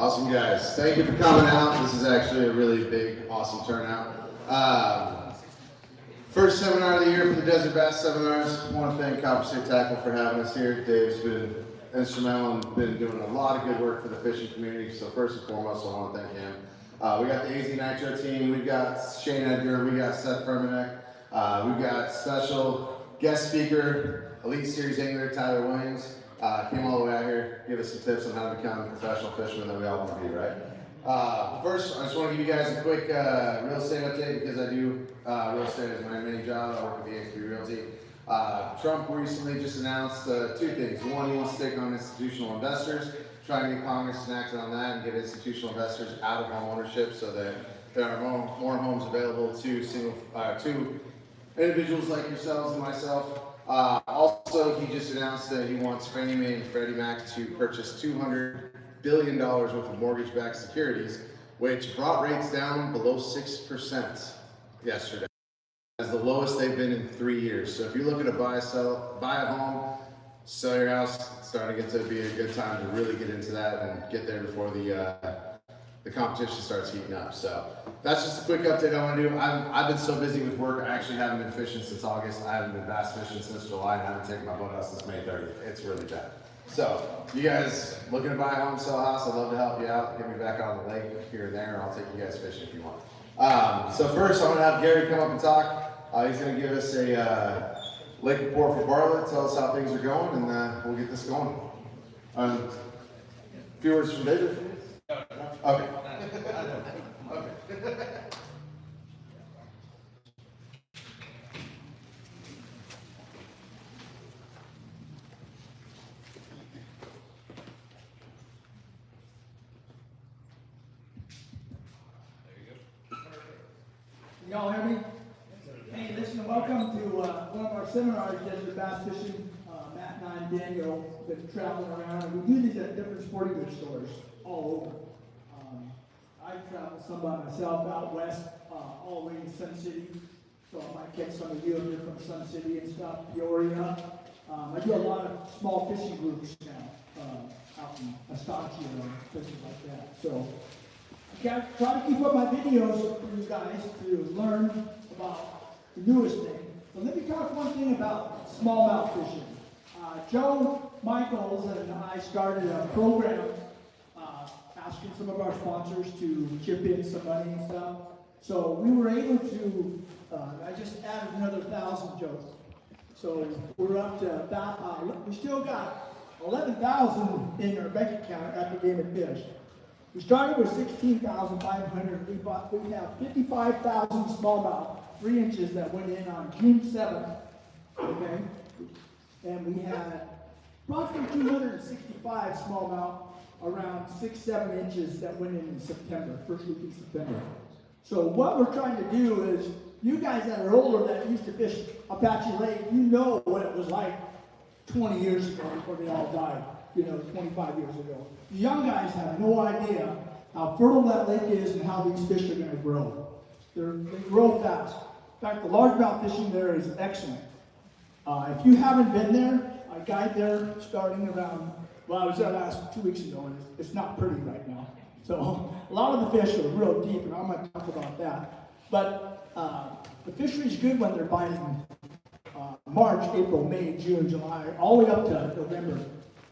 Awesome, guys. Thank you for coming out. This is actually a really big, awesome turnout. First seminar of the year for the Desert Bass Seminars. I want to thank Copperstate Tackle for having us here. Dave's been instrumental and been doing a lot of good work for the fishing community. So first and foremost, I want to thank him. We got the AZ Nitro Team. We've got Shane Edgar. We got Seth Furmanek. We've got special guest speaker, Elite Series angler Tyler Williams. Came all the way out here, give us some tips on how to become professional fishermen that we all want to be, right? First, I just want to give you guys a quick real estate update because I do real estate as my main job. I work with EXP Realty. Trump recently just announced two things. One, he wants to take on institutional investors, trying to get Congress enacted on that and get institutional investors out of home ownership so that there are more homes available to individuals like yourselves and myself. Also, he just announced that he wants Fannie Mae and Freddie Mac to purchase $200 billion worth of mortgage-backed securities, which brought rates down below 6% yesterday. That's the lowest they've been in 3 years. So if you're looking to buy a home, sell your house, it's starting to get to be a good time to really get into that and get there before the competition starts heating up. So that's just a quick update I want to do. I've been so busy with work, I actually haven't been fishing since August. I haven't been bass fishing since July, and I haven't taken my boat out since May 30th. It's really bad. So you guys looking to buy a home, sell a house, I'd love to help you out. Get me back on the lake here and there, and I'll take you guys fishing if you want. So first I'm going to have Gary come up and talk. He's going to give us a lake report for Bartlett, tell us how things are going, and we'll get this going. A few words from David? Okay. Okay. Y'all hear me? Hey, listen, welcome to one of our seminars, Desert Bass Fishing. Matt and I and Daniel have been traveling around, and we do these at different sporting goods stores all over. I travel some by myself out west, all the way to Sun City, so I might catch some of you here from Sun City and stuff, Peoria. I do a lot of small fishing groups now, out in Estancia and places like that. So I try to keep up my videos for you guys to learn about the newest thing. But let me talk one thing about smallmouth fishing. Joe Michaels and I started a program asking some of our sponsors to chip in some money and stuff. So we were able to, I just added another 1,000, Joe. So we're up to about, we still got 11,000 in our bank account after Game and Fish. We started with 16,500. We have 55,000 smallmouth, 3 inches that went in on June 7th, okay? And we had approximately 265 smallmouth, around 6-7 inches that went in September, first week in September. So what we're trying to do is, you guys that are older that used to fish Apache Lake, you know what it was like 20 years ago before they all died, 25 years ago. The young guys have no idea how fertile that lake is and how these fish are going to grow. They grow fast. In fact, the largemouth fishing there is excellent. If you haven't been there, I guide there starting around, well, I was there last 2 weeks ago, and it's not pretty right now. So a lot of the fish are real deep, and I'm going to talk about that. But the fishery's good when they're biting March, April, May, June, July, all the way up to November.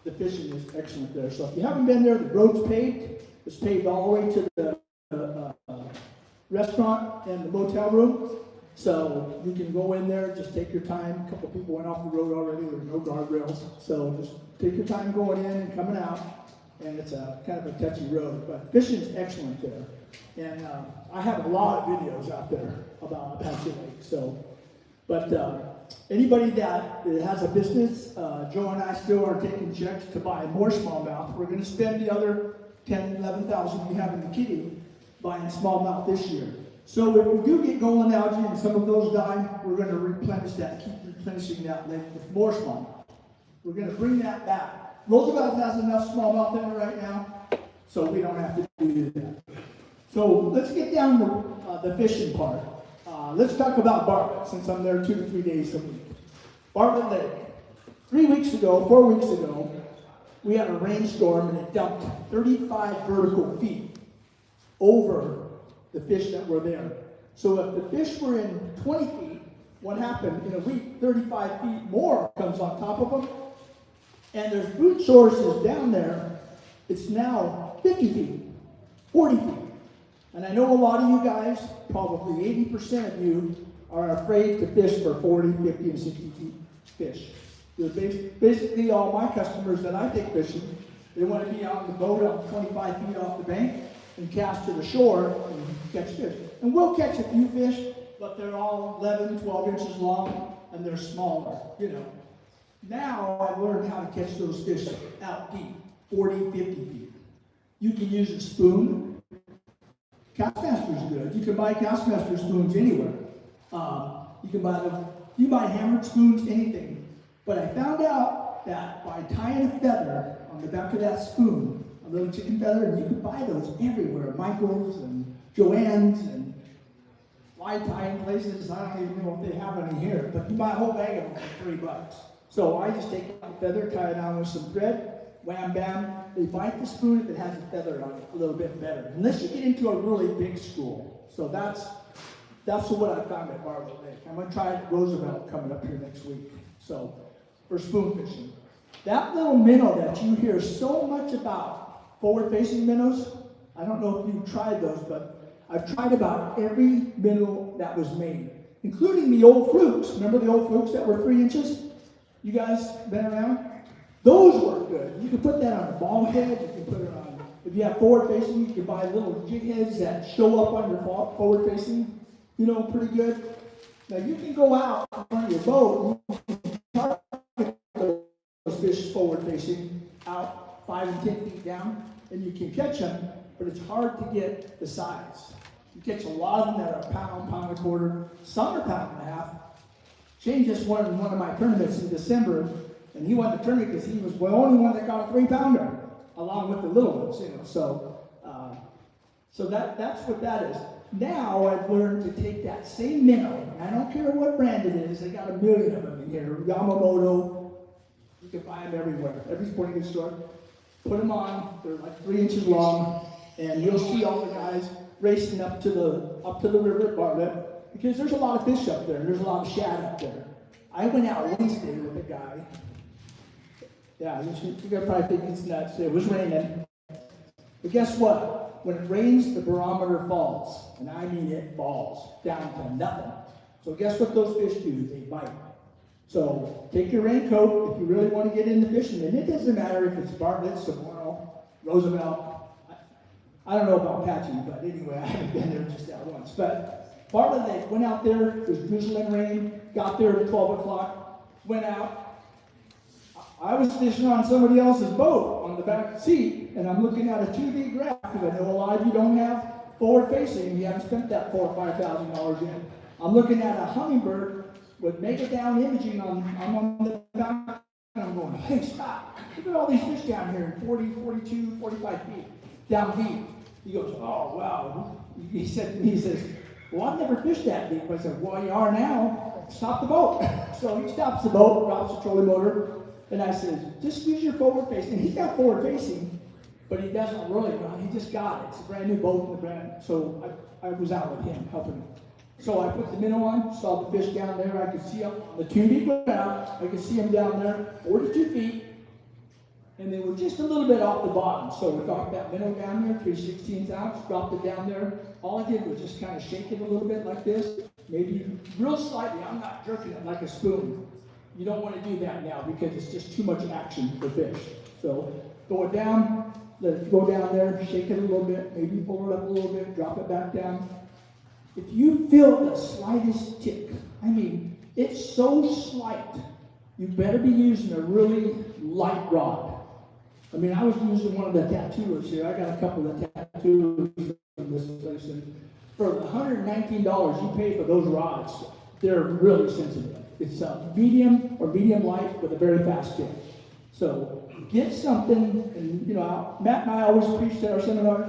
The fishing is excellent there. So if you haven't been there, the road's paved. It's paved all the way to the restaurant and the motel room. So you can go in there, just take your time. A couple people went off the road already. There's no guardrails. So just take your time going in and coming out. And it's a kind of a touchy road. But fishing's excellent there. And I have a lot of videos out there about Apache Lake. So, but anybody that has a business, Joe and I still are taking checks to buy more smallmouth. We're going to spend the other 10,000, 11,000 we have in the kitty buying smallmouth this year. So if we do get golden algae and some of those die, we're going to replenish that, keep replenishing that lake with more smallmouth. We're going to bring that back. Roosevelt has enough smallmouth in it right now, so we don't have to do that. So let's get down to the fishing part. Let's talk about Bartlett, since I'm there 2 to 3 days a week. Bartlett Lake. 4 weeks ago, we had a rainstorm and it dumped 35 vertical feet over the fish that were there. So if the fish were in 20 feet, what happened? In a week, 35 feet more comes on top of them. And there's food sources down there. It's now 50 feet, 40 feet. And I know a lot of you guys, probably 80% of you, are afraid to fish for 40, 50, and 60 feet fish. They're basically all my customers that I take fishing, they want to be out on the boat up 25 feet off the bank and cast to the shore and catch fish. And we'll catch a few fish, but they're all 11, 12 inches long, and they're smaller, you know. Now I've learned how to catch those fish out deep, 40, 50 feet. You can use a spoon. Castmaster's good. You can buy Castmaster spoons anywhere. You can buy them. You buy hammered spoons, anything. But I found out that by tying a feather on the back of that spoon, a little chicken feather, and you can buy those everywhere, Michael's and Joann's and fly tying places. I don't even know if they have any here, but you buy a whole bag of them for $3. So I just take out the feather, tie it on with some thread, wham bam. They bite the spoon if it has a feather on it a little bit better. Unless you get into a really big school. So that's what I found at Barber Lake. I'm going to try it at Roosevelt coming up here next week. So, for spoon fishing. That little minnow that you hear so much about, forward-facing minnows, I don't know if you've tried those, but I've tried about every minnow that was made, including the old flukes. Remember the old flukes that were 3 inches? You guys been around? Those work good. You can put that on a ball head. You can put it on, if you have forward-facing, you can buy little jig heads that show up on your forward-facing, you know, pretty good. Now you can go out on your boat and target those fish forward-facing out 5 and 10 feet down, and you can catch them, but it's hard to get the size. You catch a lot of them that are a pound, pound and a quarter. Some are pound and a half. Shane just won one of my tournaments in December, and he won the tournament because he was the only one that got a 3-pounder, along with the little ones, you know. So that's what that is. Now I've learned to take that same minnow, and I don't care what brand it is, they got a million of them in here. Yamamoto, you can buy them everywhere, every sporting goods store. Put them on, they're like 3 inches long, and you'll see all the guys racing up to the river at Bartlett, because there's a lot of fish up there, and there's a lot of shad up there. I went out Wednesday with a guy. Yeah, you guys probably think it's nuts. It was raining. But guess what? When it rains, the barometer falls. And I mean it falls down to nothing. So guess what those fish do? They bite. So take your raincoat if you really want to get into fishing. And it doesn't matter if it's Bartlett, Saguaro, Roosevelt. I don't know about Apache, but anyway, I haven't been there just that once. But Bartlett, they went out there, it was drizzling rain, got there at 12 o'clock, went out. I was fishing on somebody else's boat on the back seat, and I'm looking at a 2D graph, because I know a lot of you don't have forward-facing, you haven't spent that $4,000 or $5,000 in. I'm looking at a hummingbird with mega down imaging on the back, and I'm going, hey, stop. Look at all these fish down here in 40, 42, 45 feet, down deep. He goes, oh, wow. He says, well, I've never fished that deep. I said, well, you are now. Stop the boat. So he stops the boat, drops the trolling motor, and I said, just use your forward facing. And he's got forward facing, but he doesn't really run. He just got it. It's a brand new boat. So I was out with him, helping him. So I put the minnow on, saw the fish down there. I could see them on the 2D ground. I could see them down there, 42 feet. And they were just a little bit off the bottom. So we got that minnow down there, 3/16 ounce, dropped it down there. All I did was just kind of shake it a little bit like this, maybe real slightly. I'm not jerking it like a spoon. You don't want to do that now because it's just too much action for fish. So throw it down, let it go down there, shake it a little bit, maybe pull it up a little bit, drop it back down. If you feel the slightest tick, I mean, it's so slight, you better be using a really light rod. I mean, I was using one of the tattooers here. I got a couple of tattoos from this place. And for the $119 you pay for those rods, they're really sensitive. It's a medium or medium light with a very fast tip. So get something, and you know, Matt and I always preach at our seminar,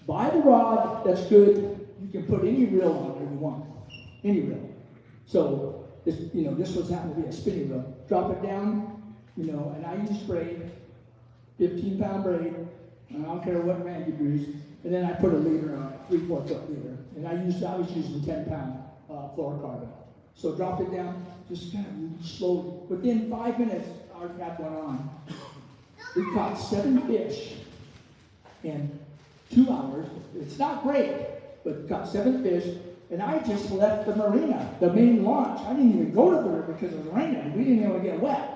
buy the rod that's good. You can put any reel on there you want, any reel. So this, you know, this was happened to be a spinning reel. Drop it down, you know, and I use braid. 15-pound braid, and I don't care what brand you use, and then I put a leader on it, 3/4 foot leader, and I was using 10-pound fluorocarbon. So drop it down, just kind of slowly. Within 5 minutes, I already had one on. We caught 7 fish in 2 hours. It's not great, but we caught 7 fish, and I just left the marina, the main launch. I didn't even go to the river because it was raining. We didn't even get wet.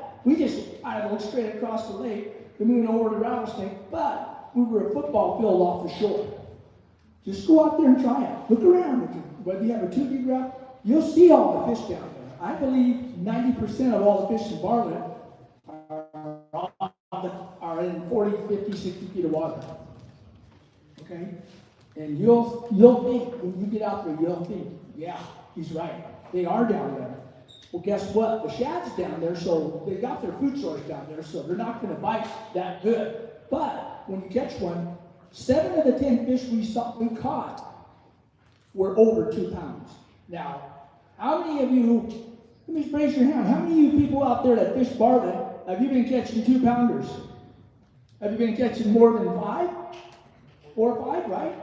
I looked straight across the lake, then we went over to Rattlesnake, but we were a football field off the shore. Just go out there and try it. Look around. Whether you have a 2D route, you'll see all the fish down there. I believe 90% of all the fish in Bartlett are in 40, 50, 60 feet of water. Okay? And you'll think, when you get out there, you'll think, yeah, he's right. They are down there. Well, guess what? The shad's down there, so they got their food source down there, so they're not going to bite that good. But when you catch one, 7 of the 10 fish we caught were over 2 pounds. Now, how many of you, let me raise your hand, how many of you people out there that fish Bartlett, have you been catching 2-pounders? Have you been catching more than 5? 4 or 5, right?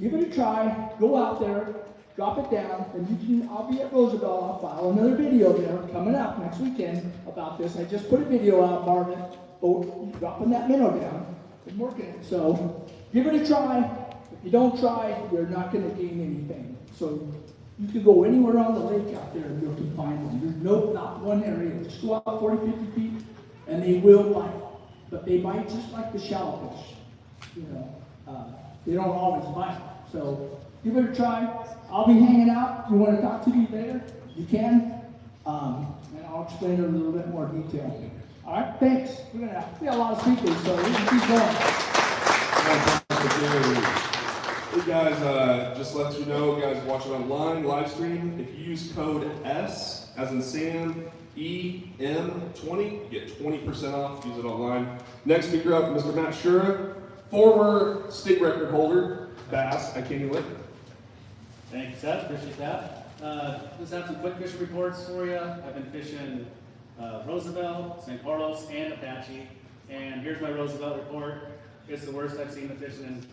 Give it a try, go out there, drop it down, and I'll be at Roosevelt, I'll file another video there coming up next weekend about this. I just put a video out, Bartlett, dropping that minnow down and working it. So, give it a try. If you don't try, you're not going to gain anything. So, you can go anywhere on the lake out there and you can find them. There's not one area. Just go out 40, 50 feet, and they will bite. But they bite just like the shallow fish. They don't always bite. So give it a try. I'll be hanging out. If you want to talk to me later, you can. And I'll explain it in a little bit more detail. All right, thanks. We got a lot of speakers, so we can keep going. Hey guys, just let you know, guys watching online, live stream, if you use code S, as in Sam, EM20, you get 20% off, use it online. Next speaker up, Mr. Matt Shura, former state record holder, bass, I can't even wait. Thank you, Seth, appreciate that. Just have some quick fishing reports for you. I've been fishing Roosevelt, San Carlos, and Apache, and here's my Roosevelt report. It's the worst I've seen the fishing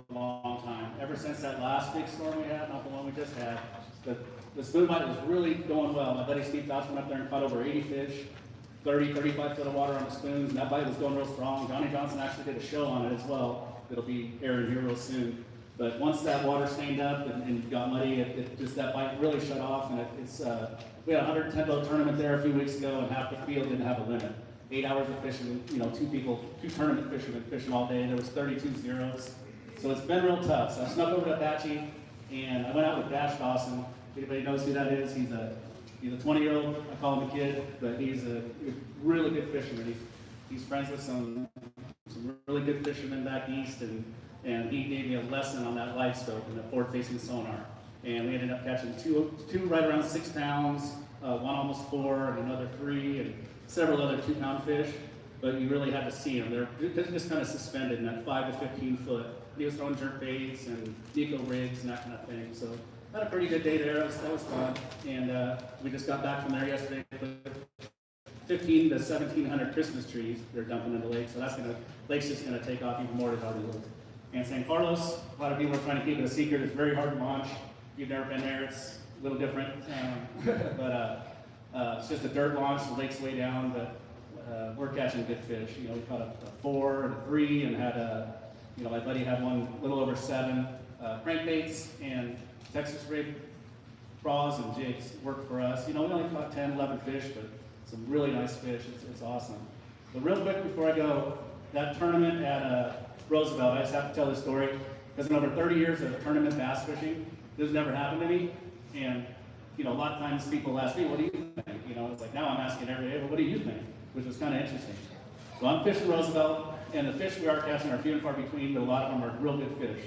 in a long time. Ever since that last big storm we had, not the one we just had, the spoon bite was really going well. My buddy Steve Fauch went up there and caught over 80 fish, 30, 35 foot of water on the spoons, and that bite was going real strong. Johnny Johnson actually did a show on it as well. It'll be airing here real soon. But once that water stained up and got muddy, that bite really shut off. And we had a 110 boat tournament there a few weeks ago, and half the field didn't have a limit. 8 hours of fishing, 2 tournament fishermen fishing all day. There was 32 zeros. So it's been real tough. So I snuck over to Apache, and I went out with Dash Dawson. Anybody knows who that is? He's a 20-year-old. I call him a kid, but he's a really good fisherman. He's friends with some really good fishermen back east, and he gave me a lesson on that light scope and the forward-facing sonar. And we ended up catching two right around 6 pounds, one almost 4, and another 3, and several other 2-pound fish. But you really had to see them. They're just kind of suspended in that 5 to 15 foot. He was throwing jerk baits and Nico rigs and that kind of thing. So had a pretty good day there. That was fun. And we just got back from there yesterday with 15 to 1,700 Christmas trees they're dumping in the lake. So lake's just gonna take off even more than already looked. And San Carlos, a lot of people are trying to keep it a secret. It's very hard to launch. If you've never been there, it's a little different. It's just a dirt launch. The lake's way down, but we're catching good fish. We caught a 4 and a 3, and had my buddy had one a little over 7 crankbaits and Texas rig craws and jigs worked for us. We only caught 10, 11 fish, but some really nice fish. It's awesome. But real quick before I go, that tournament at Roosevelt, I just have to tell this story because in over 30 years of tournament bass fishing, this has never happened to me. And a lot of times people ask me, "What do you think?" It's like now I'm asking every day, "Well, what do you think?" Which was kind of interesting. So I'm fishing Roosevelt, and the fish we are catching are few and far between, but a lot of them are real good fish.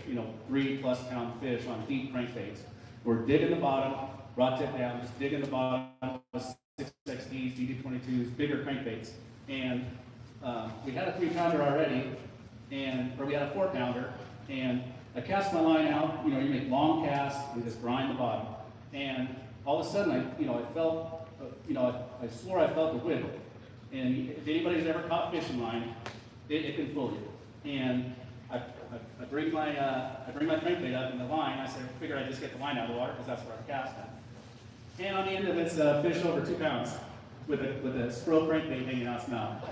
3+ pound fish on deep crankbaits. We're digging the bottom, rod tip down, just digging the bottom with 6XDs, DD22s, bigger crankbaits. And we had a 3-pounder already, or we had a 4-pounder, and I cast my line out. You make long casts and just grind the bottom. And all of a sudden, I felt, I swore I felt a wiggle. And if anybody's ever caught fishing line, it can fool you. And I bring my crankbait up in the line. I figure I'd just get the line out of the water because that's where I cast at. And on the end of it's a fish over 2 pounds with a squirrel crankbait hanging out its mouth.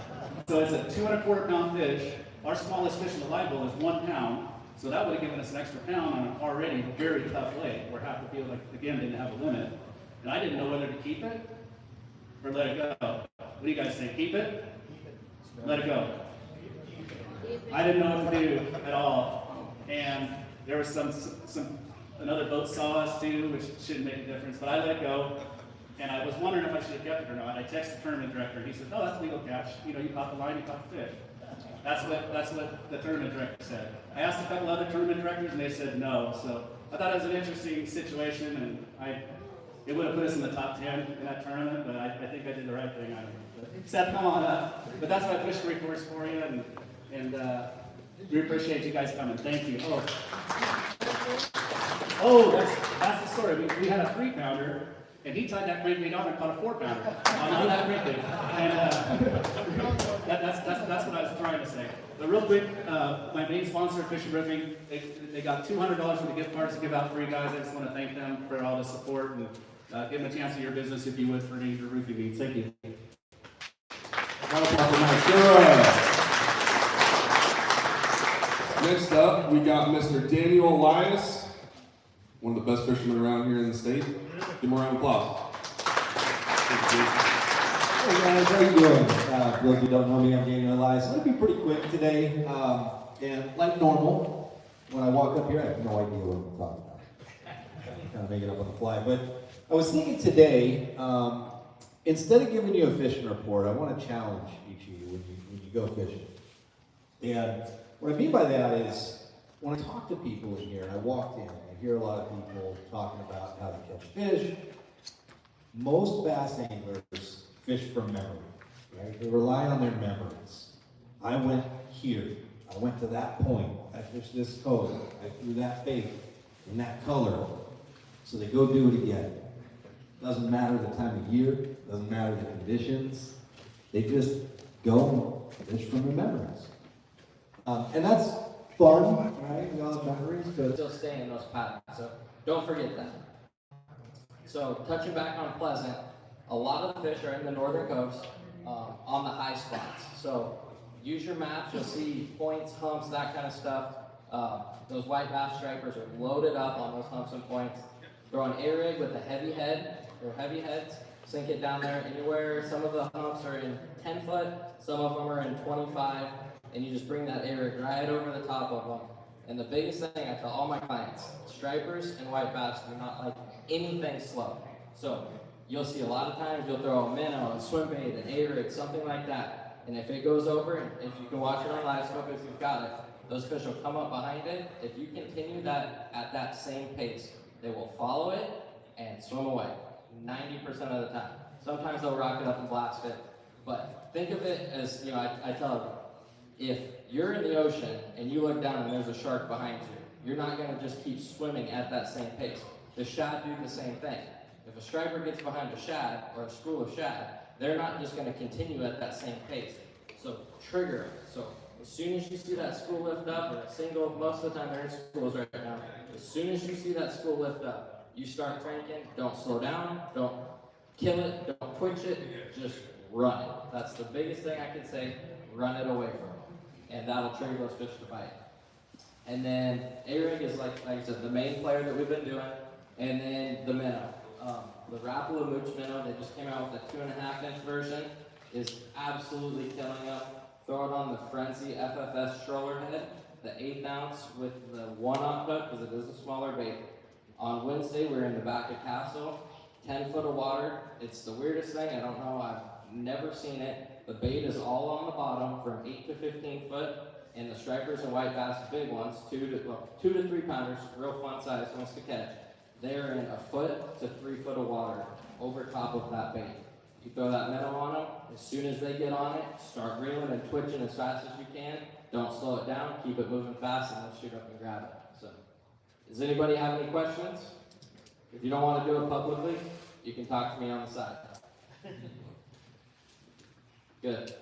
So it's a 2 1/4 pound fish. Our smallest fish in the live bowl is 1 pound. So that would have given us an extra pound on an already very tough lake where half the field, like, again, didn't have a limit. And I didn't know whether to keep it or let it go. What do you guys think? Keep it? Let it go. I didn't know what to do at all. And there was another boat saw us too, which shouldn't make a difference, but I let it go. And I was wondering if I should have kept it or not. I texted the tournament director and he said, "Oh, that's legal catch. You know, you caught the line, you caught the fish." That's what the tournament director said. I asked a couple other tournament directors and they said no. So I thought it was an interesting situation, and it would have put us in the top 10 in that tournament, but I think I did the right thing. I don't know. But Seth, come on up. But that's my fish recourse for you, and we appreciate you guys coming. Thank you. That's the story. We had a 3-pounder. And he tied that crankbait on and caught a 4-pounder on that crankbait. And that's what I was trying to say. But real quick, my main sponsor, Fish and Roofing, they got $200 worth of gift cards to give out for you guys. I just want to thank them for all the support and give them a chance at your business if you would for any of your roofing needs. Thank you. Next up, we got Mr. Daniel Elias, one of the best fishermen around here in the state. Give him a round of applause. Hey guys, how you doing? For those who don't know me, I'm Daniel Elias. I'm going to be pretty quick today. And like normal, when I walk up here, I have no idea what I'm talking about. I'm kind of making it up on the fly. But I was thinking today, instead of giving you a fishing report, I want to challenge each of you when you go fishing. And what I mean by that is, when I talk to people in here, and I walked in, I hear a lot of people talking about how to catch fish. Most bass anglers fish from memory, right? They rely on their memories. I went here. I went to that point. I fished this code. I threw that bait in that color. So they go do it again. Doesn't matter the time of year. Doesn't matter the conditions. They just go and fish from their memories. And that's fun, right? We all have memories, but still stay in those patterns, so don't forget that. So touching back on Pleasant, a lot of the fish are in the northern coast on the high spots. So use your maps, you'll see points, humps, that kind of stuff. Those white bass stripers are loaded up on those humps and points. Throw an A-rig with a heavy head, or heavy heads, sink it down there anywhere. Some of the humps are in 10 foot, some of them are in 25, and you just bring that A-rig right over the top of them. And the biggest thing I tell all my clients, stripers and white bass do not like anything slow. So you'll see a lot of times you'll throw a minnow, a swim bait, an A-rig, something like that. And if it goes over, and if you can watch it on live scope if you've got it, those fish will come up behind it. If you continue that at that same pace, they will follow it and swim away 90% of the time. Sometimes they'll rock it up and blast it. But think of it as, I tell them, if you're in the ocean and you look down and there's a shark behind you, you're not going to just keep swimming at that same pace. The shad do the same thing. If a striper gets behind a shad or a school of shad, they're not just going to continue at that same pace. So trigger. So as soon as you see that school lift up, or a single, most of the time they're in schools right now, as soon as you see that school lift up, you start cranking. Don't slow down. Don't kill it. Don't twitch it. Just run it. That's the biggest thing I can say. Run it away from it. And that'll trigger those fish to bite. And then A-rig is like I said, the main player that we've been doing. And then the minnow. The Rapala Mooch minnow, they just came out with a 2.5-inch version, is absolutely killing up. Throw it on the Frenzy FFS stroller head, the 1/8 ounce with the 1-aught hook, because it is a smaller bait. On Wednesday, we were in the back of Castle, 10 foot of water. It's the weirdest thing, I don't know, I've never seen it. The bait is all on the bottom from 8 to 15 foot, and the stripers and white bass, big ones, 2 to 3 pounders, real fun size ones to catch. They're in 1 foot to 3 foot of water over top of that bait. You throw that minnow on them, as soon as they get on it, start reeling and twitching as fast as you can. Don't slow it down, keep it moving fast, and they'll shoot up and grab it. So, does anybody have any questions? If you don't want to do it publicly, you can talk to me on the side. Good.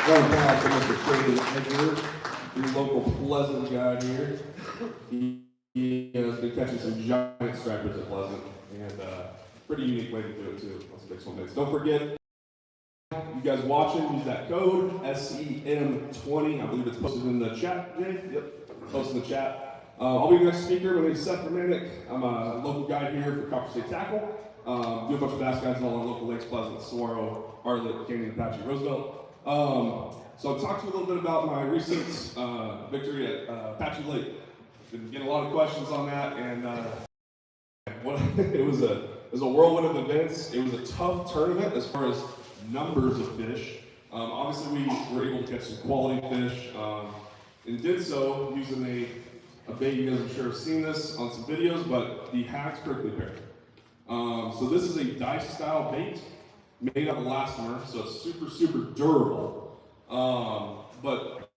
One pass to Mr. Shane Edgar, your local Pleasant guy here. He has been catching some giant stripers at Pleasant, and pretty unique way to do it too. Let's make some minutes. Don't forget, you guys watching, use that code SEM20. I believe it's posted in the chat, Jay. Yep, posted in the chat. I'll be your next speaker. My name is Seth Furmanek. I'm a local guide here for Copperstate Tackle. Do a bunch of bass guides on all our local lakes: Pleasant, Saguaro, Arlet, Canyon, Apache, Roosevelt. So I'll talk to you a little bit about my recent victory at Apache Lake. Been getting a lot of questions on that, and it was a whirlwind of events. It was a tough tournament as far as numbers of fish. Obviously, we were able to catch some quality fish, and did so using a bait. You guys I'm sure have seen this on some videos, but the Hack's prickly pear. So this is a dice style bait made out of elastomer, so it's super durable. But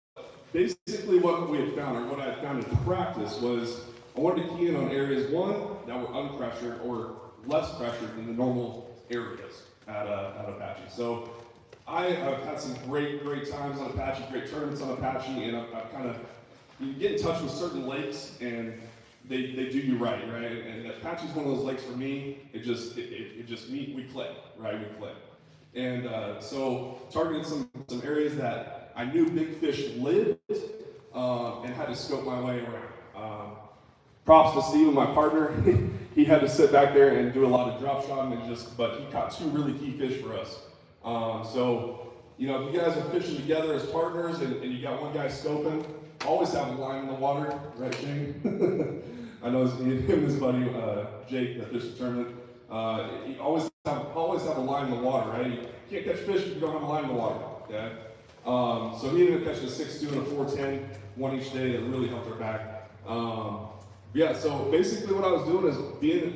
basically what we had found, or what I had found in practice, was I wanted to key in on areas, one, that were unpressured or less pressured than the normal areas at Apache. So I have had some great times on Apache, great tournaments on Apache, and I've kind of, you get in touch with certain lakes and they do you right? And Apache's one of those lakes for me, we click, right? We click. And so targeted some areas that I knew big fish lived, and had to scope my way around. Props to Steve, my partner. He had to sit back there and do a lot of drop shotting but he caught two really key fish for us. So, you know, if you guys are fishing together as partners and you got one guy scoping, always have a line in the water, right, Shane? I know him and his buddy Jake that fished the tournament. You always have a line in the water, right? You can't catch fish if you don't have a line in the water. Okay. So he ended up catching a 6.2 and a 4.10, one each day that really helped our back. Yeah. So basically, what I was doing is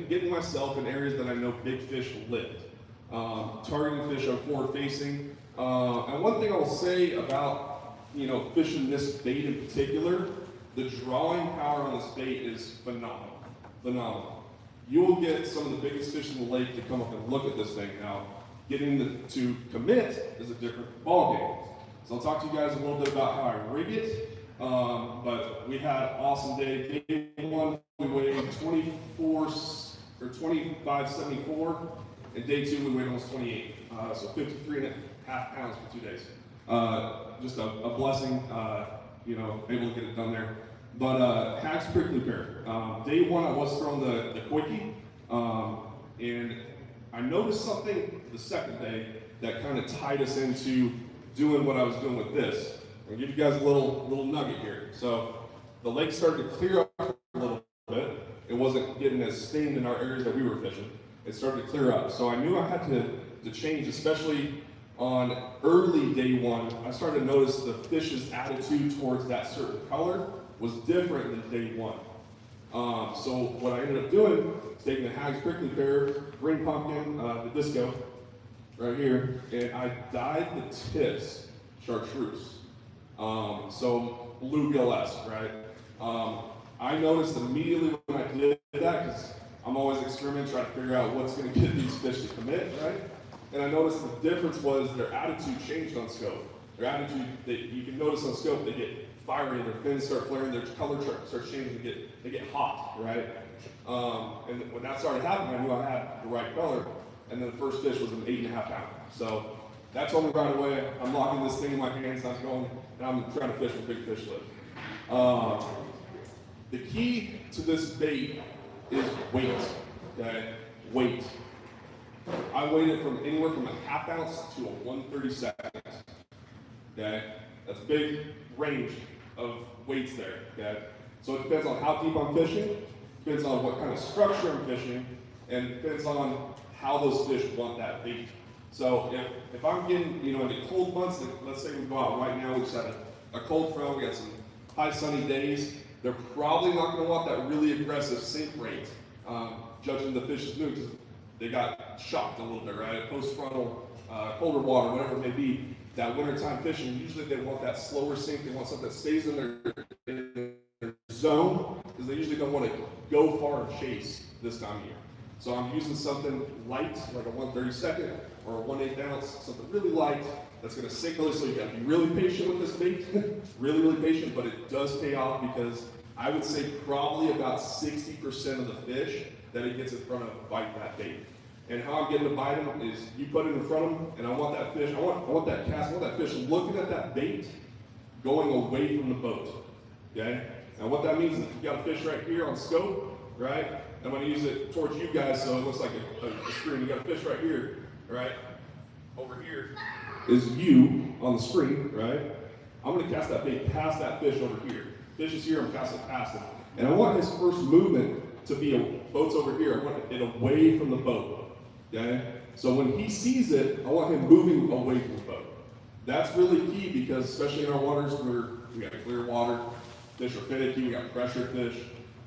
getting myself in areas that I know big fish lived, targeting fish are forward facing. And one thing I'll say about fishing this bait in particular, the drawing power on this bait is phenomenal. You will get some of the biggest fish in the lake to come up and look at this thing. Now, getting to commit is a different ball game. So I'll talk to you guys a little bit about how I rig it. But we had an awesome day. Day one, we weighed 25.74, and day two, we weighed almost 28. So 53.5 pounds for 2 days. Just a blessing, able to get it done there. But Hack's prickly pear. Day one, I was throwing the quickie, and I noticed something the second day that kind of tied us into doing what I was doing with this. I'll give you guys a little nugget here. So the lake started to clear up a little bit. It wasn't getting as stained in our areas that we were fishing. It started to clear up. So I knew I had to change, especially on early day one. I started to notice the fish's attitude towards that certain color was different than day one. So what I ended up doing is taking the Hack's prickly pear, green pumpkin, the disco, right here, and I dyed the tips chartreuse. So bluegill-esque, right? I noticed immediately when I did that, because I'm always experimenting, trying to figure out what's going to get these fish to commit, right? And I noticed the difference was their attitude changed on scope. Their attitude, you can notice on scope, they get fiery, their fins start flaring, their color starts changing, they get hot, right? And when that started happening, I knew I had the right color, and then the first fish was an 8.5 pound. So that told me right away, I'm locking this thing in my hands, I'm going, and I'm trying to fish where big fish live. The key to this bait is weight, okay? Weight. I weighed it from anywhere from a 1/2 ounce to a 1/32. Okay? That's a big range of weights there, okay? So it depends on how deep I'm fishing, depends on what kind of structure I'm fishing, and it depends on how those fish want that bait. So if I'm getting, into cold months, let's say we go out right now, we just had a cold front, we got some high sunny days, they're probably not gonna want that really aggressive sink rate, judging the fish's mood, because they got shocked a little bit, right? Post-frontal, colder water, whatever it may be, that wintertime fishing, usually they want that slower sink, they want something that stays in their zone, because they usually don't want to go far and chase this time of year. So I'm using something light, like a 1/32 or a 1/8 ounce, something really light that's gonna sink really, so you gotta be really patient with this bait, really, really patient, but it does pay off because I would say probably about 60% of the fish that it gets in front of bite that bait. And how I'm getting to bite them is you put it in front of them, and I want that fish, I want that cast, I want that fish looking at that bait, going away from the boat, okay? And what that means is you got a fish right here on scope, right? I'm gonna use it towards you guys so it looks like a screen. You got a fish right here, right? Over here is you on the screen, right? I'm gonna cast that bait past that fish over here. Fish is here, I'm casting it past him. And I want his first movement to be, boat's over here, I want it away from the boat, okay? So when he sees it, I want him moving away from the boat. That's really key because especially in our waters where we got clear water, fish are finicky, we got pressure fish.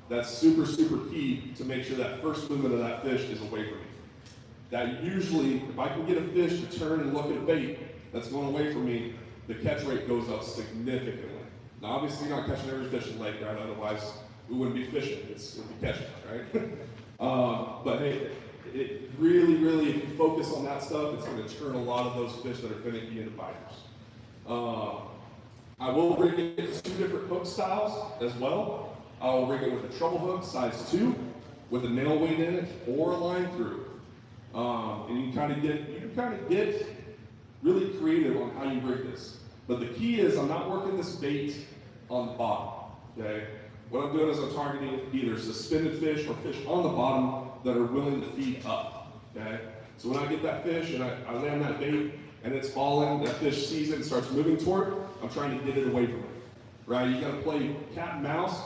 That's super, super key to make sure that first movement of that fish is away from me. That usually, if I can get a fish to turn and look at a bait that's going away from me, the catch rate goes up significantly. Now obviously you're not catching every fish in the lake, right? Otherwise we wouldn't be fishing, it would be catching, right? But hey, it really, really, if you focus on that stuff, it's going to turn a lot of those fish that are finicky into biters. I will rig it with 2 different hook styles as well. I'll rig it with a treble hook, size 2, with a nail weight in it, or a line through. And you can kind of get really creative on how you rig this. But the key is I'm not working this bait on the bottom, okay? What I'm doing is I'm targeting either suspended fish or fish on the bottom that are willing to feed up, okay? So when I get that fish and I land that bait and it's falling, that fish sees it and starts moving toward it, I'm trying to get it away from it, right? You gotta play cat and mouse.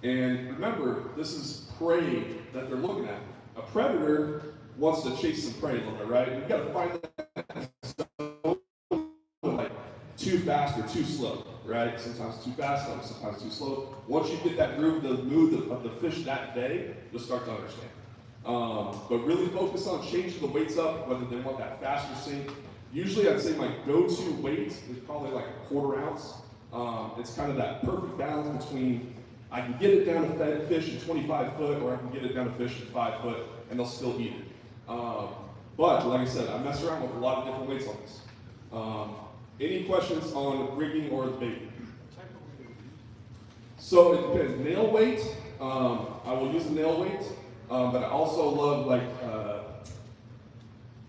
And remember, this is prey that they're looking at. A predator wants to chase some prey a little bit, right? You've got to find that like too fast or too slow, right? Sometimes too fast, sometimes too slow. Once you get that groove, the mood of the fish that day, you'll start to understand. But really focus on changing the weights up, whether they want that faster sink. Usually I'd say my go-to weight is probably like a 1/4 ounce. It's kind of that perfect balance between I can get it down to fish at 25 foot, or I can get it down to fish at 5 foot, and they'll still eat it. But like I said, I mess around with a lot of different weights on this. Any questions on rigging or the bait? So it depends. Nail weight, I will use a nail weight, but I also love like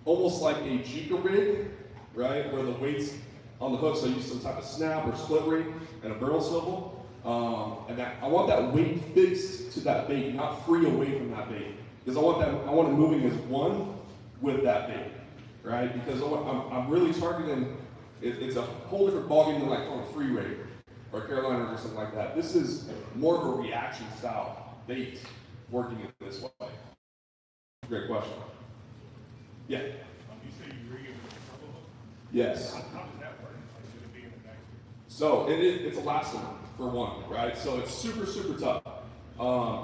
almost like a Jika rig, right? Where the weight's on the hook, so I use some type of snap or split ring and a barrel swivel. And I want that weight fixed to that bait, not free away from that bait. Because I want it moving as one with that bait, right? Because I'm really targeting, it's a whole different ballgame than like on a free rate or Carolinas or something like that. This is more of a reaction style bait working in this way. Great question. Yeah? You say you rig it with a treble hook? Yes. How does that work? Is it being the next? So it's elastomer for one, right? So it's super, super tough.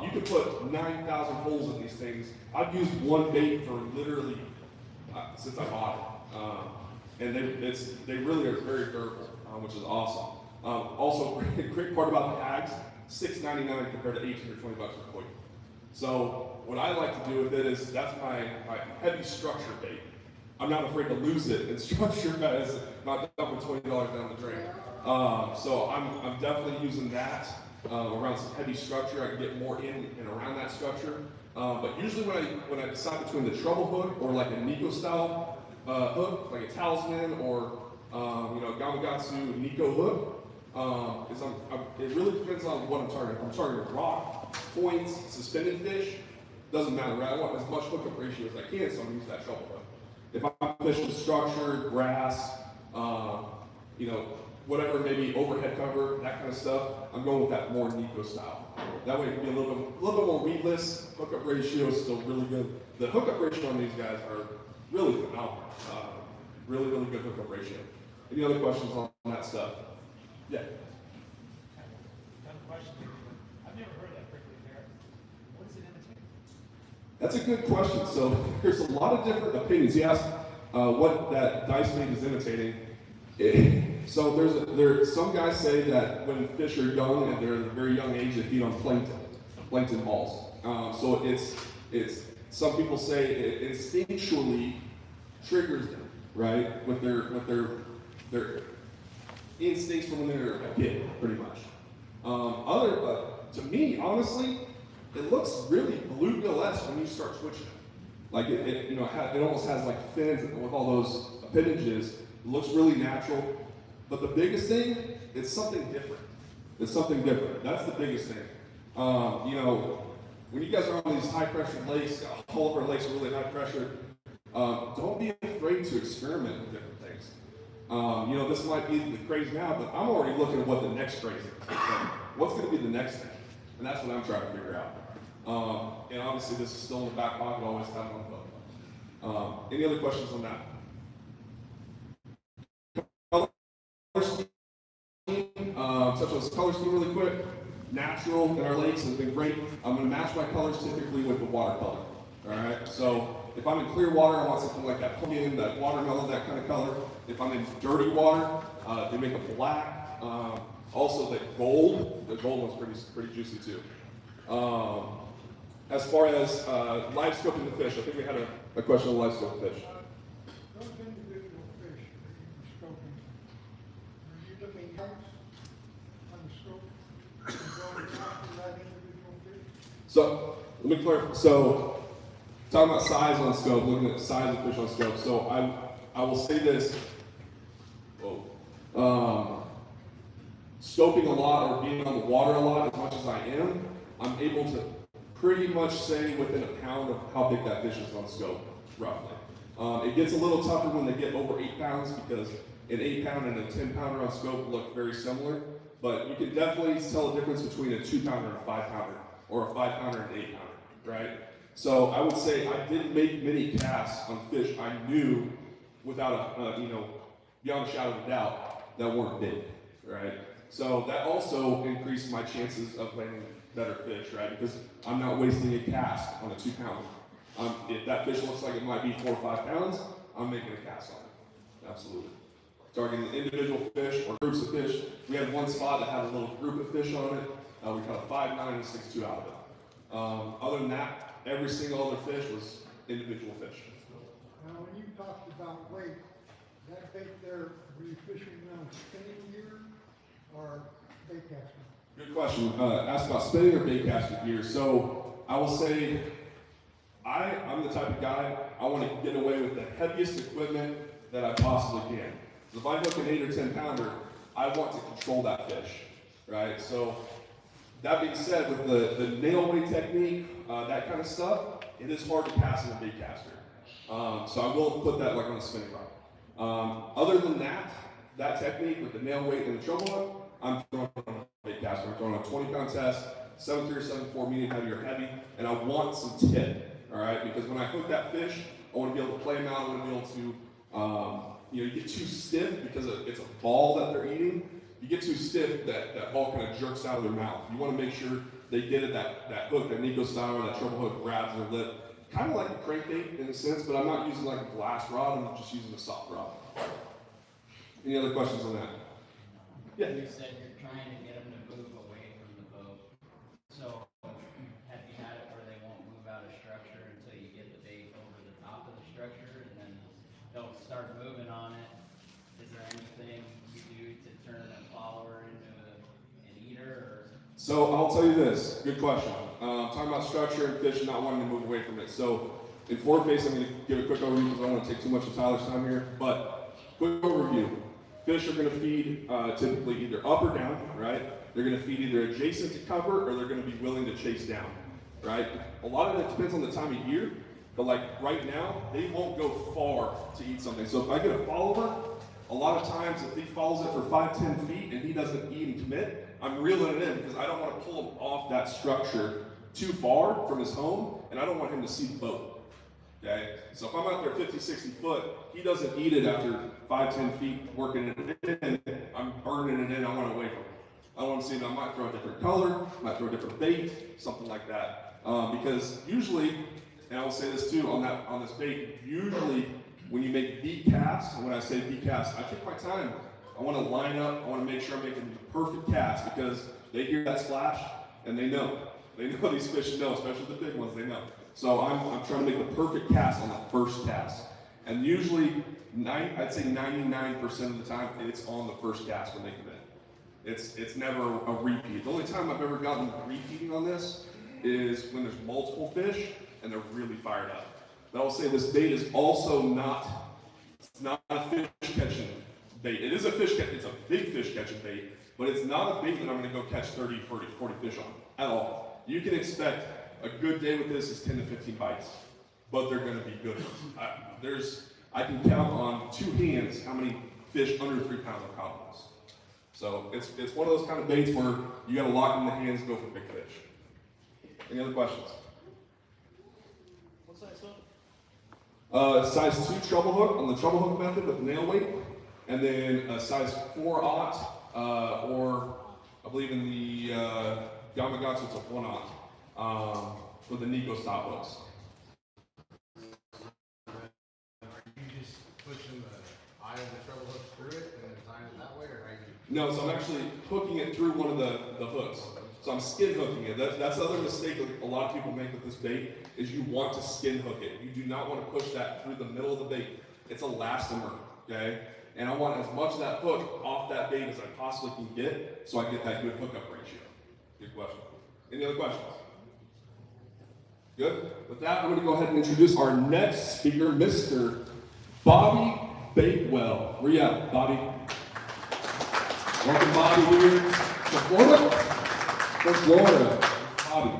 You can put 9,000 holes in these things. I've used one bait for literally since I bought it, and they really are very durable, which is awesome. Also, great part about the Ags, $6.99 compared to $18 or $20 for Coit. So what I like to do with it is that's my heavy structure bait. I'm not afraid to lose it in structure as not dumping $20 down the drain. So I'm definitely using that around some heavy structure. I can get more in and around that structure. But usually when I decide between the treble hook or like a Nico style hook, like a Talisman or Gamakatsu Nico hook, it really depends on what I'm targeting. If I'm targeting rock, points, suspended fish, doesn't matter, right? I want as much hookup ratio as I can, so I'm gonna use that treble hook. If I'm fishing structure, grass, whatever, maybe overhead cover, that kind of stuff, I'm going with that more Nico style. That way it can be a little bit more weedless. Hookup ratio is still really good. The hookup ratio on these guys are really phenomenal. Really, really good hookup ratio. Any other questions on that stuff? Yeah. Another question. I've never heard of that prickly pear. What does it imitate? That's a good question. So there's a lot of different opinions. He asked what that dice bait is imitating. So there's some guys say that when fish are young and they're at a very young age, they feed on plankton balls. So it's some people say it instinctually triggers them, right? With their instincts from when they're a kid, pretty much. To me, honestly, it looks really bluegill-esque when you start twitching it. Like it almost has like fins with all those appendages. It looks really natural. But the biggest thing, it's something different. It's something different. That's the biggest thing. When you guys are on these high-pressure lakes, all of our lakes are really high pressure. Don't be afraid to experiment with different things. This might be the craze now, but I'm already looking at what the next craze is. What's going to be the next thing? And that's what I'm trying to figure out. And obviously, this is still in the back pocket, always have it on the phone. Any other questions on that? Color scheme, touch on this color scheme really quick. Natural in our lakes has been great. I'm going to match my colors typically with the watercolor. All right, so if I'm in clear water, I want something like that pumpkin, that watermelon, that kind of color. If I'm in dirty water, they make a black. Also, the gold one's pretty juicy too. As far as live scoping the fish, I think we had a question on live scoping fish. Those individual fish that you're scoping, are you looking out on the scope and going after that individual fish? So let me clarify. So talking about size on scope, looking at the size of fish on scope. So I will say this. Scoping a lot or being on the water a lot as much as I am, I'm able to pretty much say within a pound of how big that fish is on scope, roughly. It gets a little tougher when they get over 8 pounds because an 8-pound and a 10-pounder on scope look very similar, but you can definitely tell the difference between a 2-pounder and a 5-pounder, or a 5-pounder and an 8-pounder, right? So I would say I didn't make many casts on fish I knew without beyond a shadow of a doubt that weren't big, right? So that also increased my chances of landing better fish, right? Because I'm not wasting a cast on a 2-pounder. If that fish looks like it might be 4 or 5 pounds, I'm making a cast on it. Absolutely. Targeting individual fish or groups of fish. We had one spot that had a little group of fish on it. We caught a 5, 9, and 6-2 out of it. Other than that, every single other fish was individual fish. Now, when you talked about weight, that bait there, were you fishing on spinning gear or bait casting? Good question. Asked about spinning or bait casting gear. So I will say, I'm the type of guy, I want to get away with the heaviest equipment that I possibly can. So if I hook an 8 or 10 pounder, I want to control that fish, right? So that being said, with the nail weight technique, that kind of stuff, it is hard to cast in a bait caster. So I will put that like on a spinning rod. Other than that technique with the nail weight and the treble hook, I'm throwing on a bait caster. I'm throwing on a 20-pound test, 7.3 or 7.4, medium heavy or heavy, and I want some tip, all right? Because when I hook that fish, I want to be able to play them out. I want to be able to, you get too stiff because it's a ball that they're eating. You get too stiff, that ball kind of jerks out of their mouth. You want to make sure they get it, that hook, that Nico style, or that treble hook grabs their lip. Kind of like a crankbait in a sense, but I'm not using like a glass rod, I'm just using a soft rod. Any other questions on that? Yeah. You said you're trying to get them to move away from the boat. So have you had it where they won't move out of structure until you get the bait over the top of the structure and then they'll start moving on it? Is there anything you do to turn a follower into an eater? Or? So I'll tell you this, good question. Talking about structure and fish and not wanting to move away from it. So in forward face, I'm going to give a quick overview because I don't want to take too much of Tyler's time here. But quick overview. Fish are going to feed typically either up or down, right? They're going to feed either adjacent to cover or they're going to be willing to chase down, right? A lot of it depends on the time of year, but like right now, they won't go far to eat something. So if I get a follower, a lot of times if he follows it for 5-10 feet and he doesn't eat and commit, I'm reeling it in because I don't want to pull him off that structure too far from his home and I don't want him to see the boat. Okay, so if I'm out there 50, 60 foot, he doesn't eat it after 5-10 feet working it in, I'm burning it in, I want to away from it. I want to see that I might throw a different color, might throw a different bait, something like that. Because usually, and I will say this too, on this bait, usually when you make beat casts, and when I say beat casts, I take my time. I want to line up, I want to make sure I'm making the perfect cast because they hear that splash and they know. They know these fish know, especially the big ones, they know. So I'm trying to make the perfect cast on the first cast. And usually, I'd say 99% of the time, it's on the first cast when they come in. It's never a repeat. The only time I've ever gotten repeating on this is when there's multiple fish and they're really fired up. But I'll say this bait is also not a fish catching bait. It is a fish catch, it's a big fish catching bait, but it's not a bait that I'm gonna go catch 30, 40 fish on at all. You can expect a good day with this is 10 to 15 bites, but they're gonna be good ones. I can count on 2 hands how many fish under 3 pounds are caught on this. So it's one of those kind of baits where you gotta lock in the hands and go for big fish. Any other questions? What size hook? Size 2 treble hook on the treble hook method with nail weight, and then a size 4/0, or I believe in the Yamagata it's a 1/0 for the Nico stop hooks. You just pushing the eye of the treble hook through it and then tying it that way, or how you? No, so I'm actually hooking it through one of the hooks. So I'm skin hooking it. That's the other mistake that a lot of people make with this bait, is you want to skin hook it. You do not want to push that through the middle of the bait. It's a elastomer, okay? And I want as much of that hook off that bait as I possibly can get, so I get that good hookup ratio. Good question. Any other questions? Good? With that, I'm going to go ahead and introduce our next speaker, Mr. Bobby Bakewell. Where you at, Bobby? Welcome, Bobby, here to Florida. From Florida, Bobby.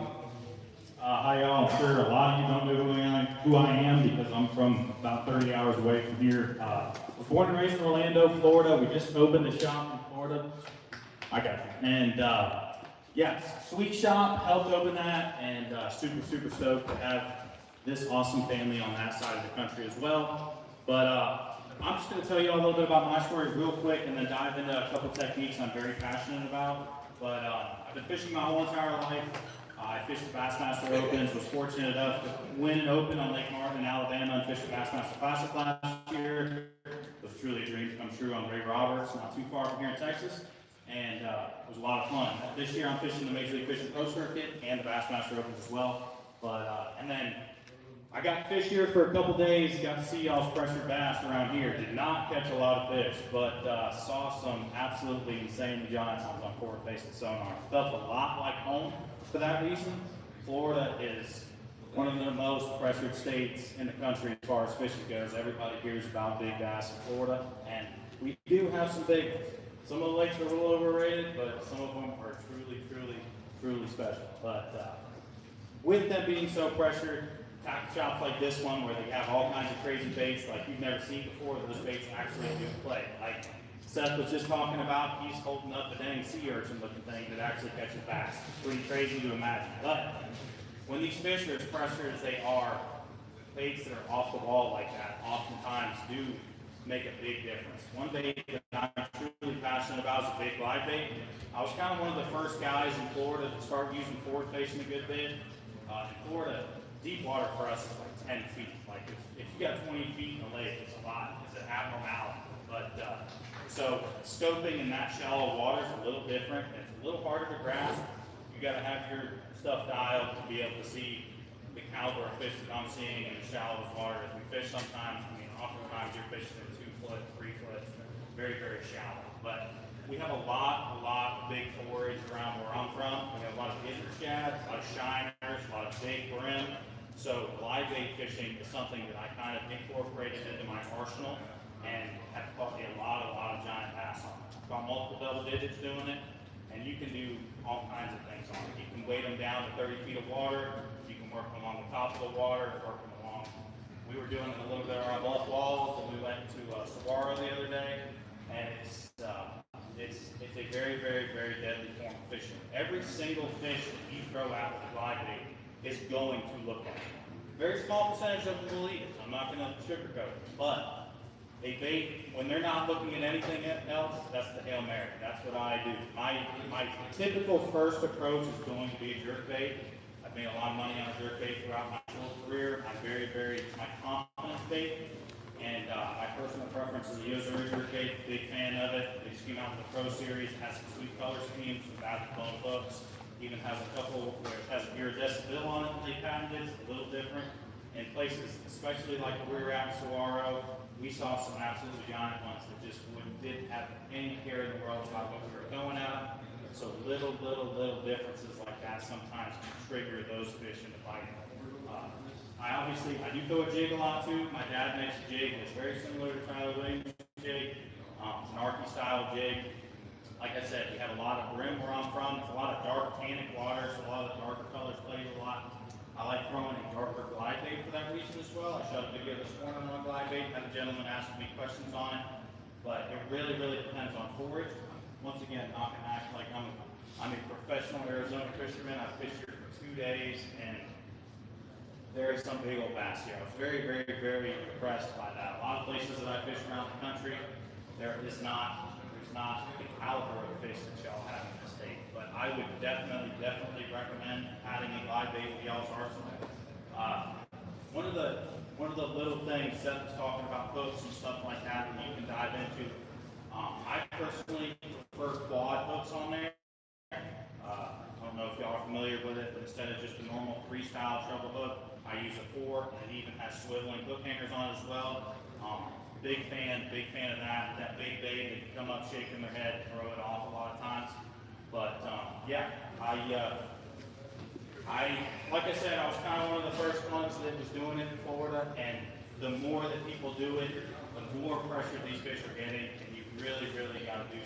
Hi y'all, I'm sure a lot of you don't know who I am because I'm from about 30 hours away from here. I was born and raised in Orlando, Florida. We just opened a shop in Florida. I got you. And yeah, sweet shop, helped open that, and super stoked to have this awesome family on that side of the country as well. But I'm just going to tell you all a little bit about my story real quick and then dive into a couple techniques I'm very passionate about. But I've been fishing my whole entire life. I fished the Bassmaster Opens, was fortunate enough to win an Open on Lake Martin in Alabama and fish the Bassmaster Classic last year. It was truly a dream to come true on Ray Roberts, not too far from here in Texas. And it was a lot of fun. This year I'm fishing the Major League Fishing Pro Circuit and the Bassmaster Opens as well. But, and then I got to fish here for a couple days, got to see y'all's pressured bass around here. Did not catch a lot of fish, but saw some absolutely insanely giant ones on forward-facing sonar. Felt a lot like home for that reason. Florida is one of the most pressured states in the country as far as fishing goes. Everybody hears about big bass in Florida, and we do have some big ones. Some of the lakes are a little overrated, but some of them are truly special. But with them being so pressured, tackle shops like this one where they have all kinds of crazy baits like you've never seen before, those baits actually do play. Like Seth was just talking about, he's holding up a dang sea urchin looking thing that actually catches bass. Pretty crazy to imagine. But when these fish are as pressured as they are, baits that are off the wall like that oftentimes do make a big difference. One bait that I'm truly passionate about is a big live bait. I was kind of one of the first guys in Florida to start using forward facing a good bit. In Florida, deep water for us is like 10 feet. Like if you got 20 feet in the lake, it's a lot. It's an abnormality. But so scoping in that shallow water is a little different. It's a little harder to grasp. You got to have your stuff dialed to be able to see the caliber of fish that I'm seeing in the shallowest water. As we fish sometimes, I mean, oftentimes you're fishing in 2 foot, 3 foot, very shallow. But we have a lot of big forage around where I'm from. We have a lot of gizzard shad, a lot of shiners, a lot of big brim. So live bait fishing is something that I kind of incorporated into my arsenal and have caught a lot of giant bass on it. I've got multiple double digits doing it, and you can do all kinds of things on it. You can weight them down to 30 feet of water. You can work them along the top of the water, work them along. We were doing it a little bit around bluff walls, and we went to Saguaro the other day, and it's a very deadly form of fishing. Every single fish that you throw out with a live bait is going to look like it. Very small percentage of them will eat it. I'm not going to sugarcoat it, but a bait, when they're not looking at anything else, that's the Hail Mary. That's what I do. My typical first approach is going to be a jerk bait. I've made a lot of money on a jerk bait throughout my whole career. I'm very my confidence bait. And my personal preference is the Yozuri jerk bait. Big fan of it. They just came out with the Pro Series. It has some sweet color schemes, some basketball hooks. even has a couple where it has an iridescent bill on it that they patented. It's a little different. In places, especially like where we were at in Saguaro, we saw some absolutely giant ones that just didn't have any care in the world about what we were going at. So little differences like that sometimes can trigger those fish into biting. I do throw a jig a lot too. My dad makes a jig that's very similar to Tyler Williams' jig. It's an Arky style jig. Like I said, we have a lot of brim where I'm from. It's a lot of dark tannic water, so a lot of the darker colors plays a lot. I like throwing a darker glide bait for that reason as well. I shot a video this morning on glide bait. Had a gentleman ask me questions on it, but it really depends on forage. Once again, not gonna act like I'm a professional Arizona fisherman. I fished here for 2 days, and there is some big old bass here. I was very impressed by that. A lot of places that I fish around the country, there's not the caliber of fish that y'all have in the state. But I would definitely recommend adding a glide bait to y'all's arsenal. One of the little things Seth was talking about, hooks and stuff like that you can dive into. I personally prefer quad hooks on there. I don't know if y'all are familiar with it, but instead of just a normal freestyle treble hook, I use a 4, and it even has swiveling hook hangers on it as well. Big fan of that. That big bait, they can come up shaking their head and throw it off a lot of times. But yeah, like I said, I was kind of one of the first ones that was doing it in Florida, and the more that people do it, the more pressure these fish are getting, and you really got to do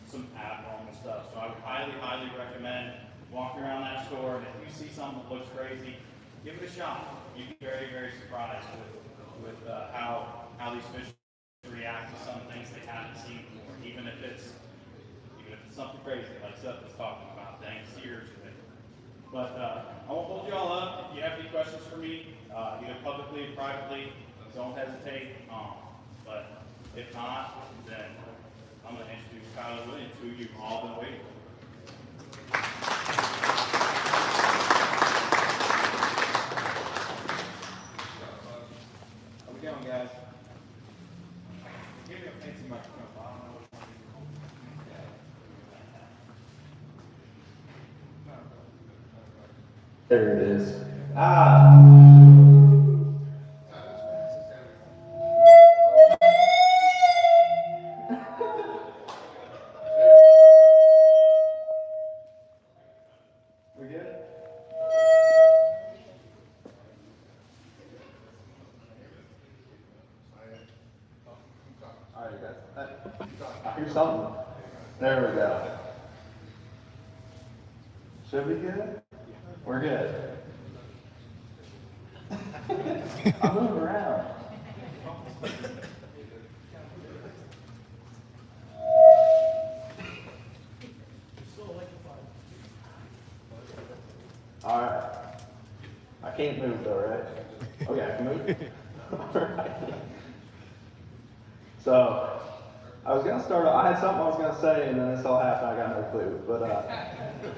some abnormal stuff. So I would highly recommend walking around that store, and if you see something that looks crazy, give it a shot. You'd be very surprised with how these fish react to some things they haven't seen before, even if it's something crazy like Seth was talking about, dang sears or anything. But I won't hold you all up. If you have any questions for me, either publicly or privately, don't hesitate. But if not, then I'm going to introduce Tyler Williams, who you've all been waiting for. How we doing, guys? Give me a fancy microphone. I don't know which one to There it is. We good? All right, guys. I hear something. There we go. Should be good? We're good. I'm moving around. All right. I can't move though, right? Okay, I can move. All right. So, I was gonna start. I had something I was gonna say, and then this all happened. I got no clue. But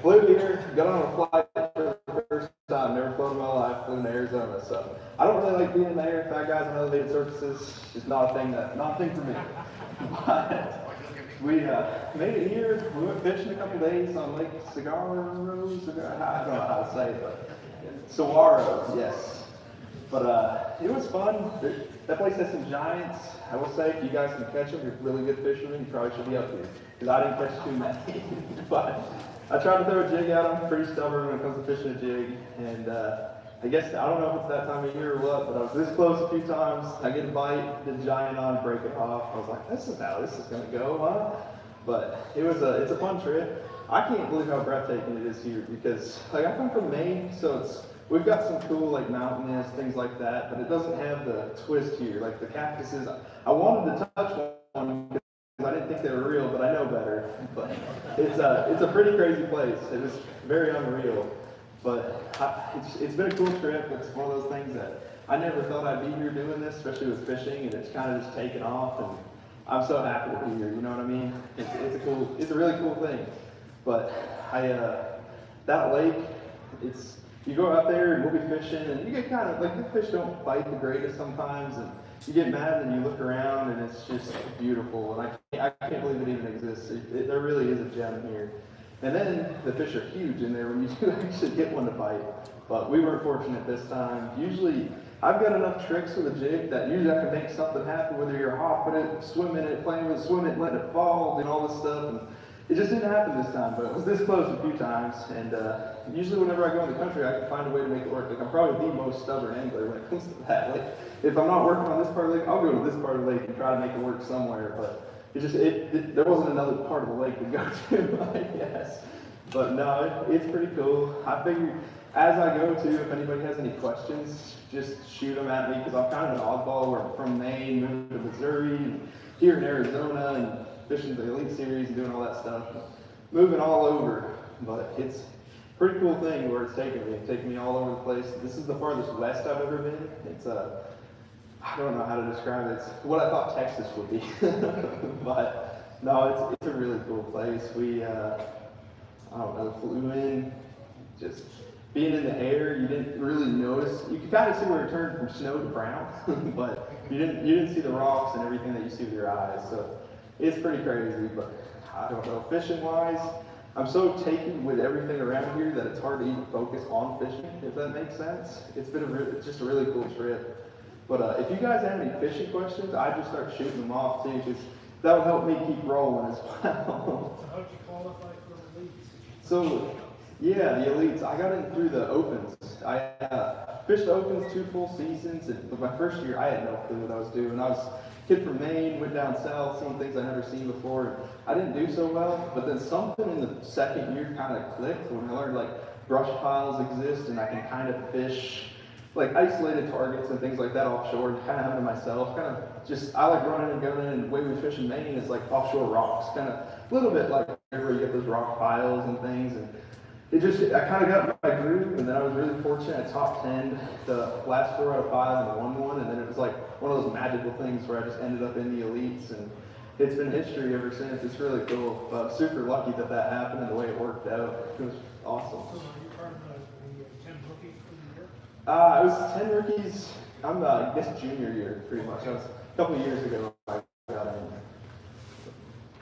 flew here, got on a flight for the first time. Never flown in my life. Flew to Arizona, so I don't really like being in the air. Fat guys on elevated surfaces, just not a thing for me. But we made it here. We went fishing a couple days on Lake Saguaro. I don't know how to say it, but Saguaro, yes. But it was fun. That place has some giants. I will say, if you guys can catch them, you're really good fishermen, you probably should be up here. Because I didn't catch too many. But I tried to throw a jig at them. I'm pretty stubborn when it comes to fishing a jig. And I guess, I don't know if it's that time of year or what, but I was this close a few times. I get a bite, the giant on, break it off. I was like, this is how this is going to go, huh? But it's a fun trip. I can't believe how breathtaking it is here because, like, I come from Maine, so we've got some cool, like, mountainous, things like that, but it doesn't have the twist here. Like, the cactuses, I wanted to touch one because I didn't think they were real, but I know better. But it's a pretty crazy place. It was very unreal. But it's been a cool trip. It's one of those things that I never thought I'd be here doing this, especially with fishing, and it's kind of just taken off, and I'm so happy to be here, you know what I mean? It's a really cool thing. But that lake, you go out there and we'll be fishing, and you get kind of, like, the fish don't bite the greatest sometimes, and you get mad and you look around and it's just beautiful, and I can't believe it even exists. There really is a gem here. And then the fish are huge in there when you do actually get one to bite. But we weren't fortunate this time. Usually, I've got enough tricks with a jig that usually I can make something happen, whether you're hopping it, swimming it, playing with it, swimming it, letting it fall, and all this stuff. And it just didn't happen this time, but it was this close a few times. And usually whenever I go in the country, I can find a way to make it work. Like, I'm probably the most stubborn angler when it comes to that. Like, if I'm not working on this part of the lake, I'll go to this part of the lake and try to make it work somewhere. But there wasn't another part of the lake to go to, I guess. But no, it's pretty cool. I figured as I go to, if anybody has any questions, just shoot them at me, because I'm kind of an oddball. We're from Maine, moved to Missouri, and here in Arizona, and fishing the Elite Series and doing all that stuff. Moving all over, but it's a pretty cool thing where it's taking me. It's taking me all over the place. This is the farthest west I've ever been. It's I don't know how to describe it. It's what I thought Texas would be. But no, it's a really cool place. We, I don't know, flew in, just being in the air, you didn't really notice. You could kind of see where it turned from snow to brown, but you didn't see the rocks and everything that you see with your eyes. So it's pretty crazy, but I don't know. Fishing wise, I'm so taken with everything around here that it's hard to even focus on fishing, if that makes sense. It's been it's just a really cool trip. But if you guys have any fishing questions, I just start shooting them off too, because that would help me keep rolling as well. So how'd you qualify for elites? So, yeah, the elites. I got in through the opens. I fished the opens 2 full seasons, and my first year I had no clue what I was doing. I was a kid from Maine, went down south, seen things I'd never seen before. And I didn't do so well, but then something in the second year kind of clicked when I learned like brush piles exist, and I can kind of fish like isolated targets and things like that offshore, and kind of having to myself, kind of just, I like running and gunning, and the way we fish in Maine is like offshore rocks, kind of a little bit like where you get those rock piles and things, and I kind of got my groove, and then I was really fortunate. I top 10 the last 4 out of 5 and won one, and then it was like one of those magical things where I just ended up in the elites, and it's been history ever since. It's really cool. But super lucky that happened and the way it worked out. It was awesome. So are you part of the 10 rookies for the year? It was 10 rookies. I'm, I guess, junior year, pretty much. That was a couple of years ago I got in.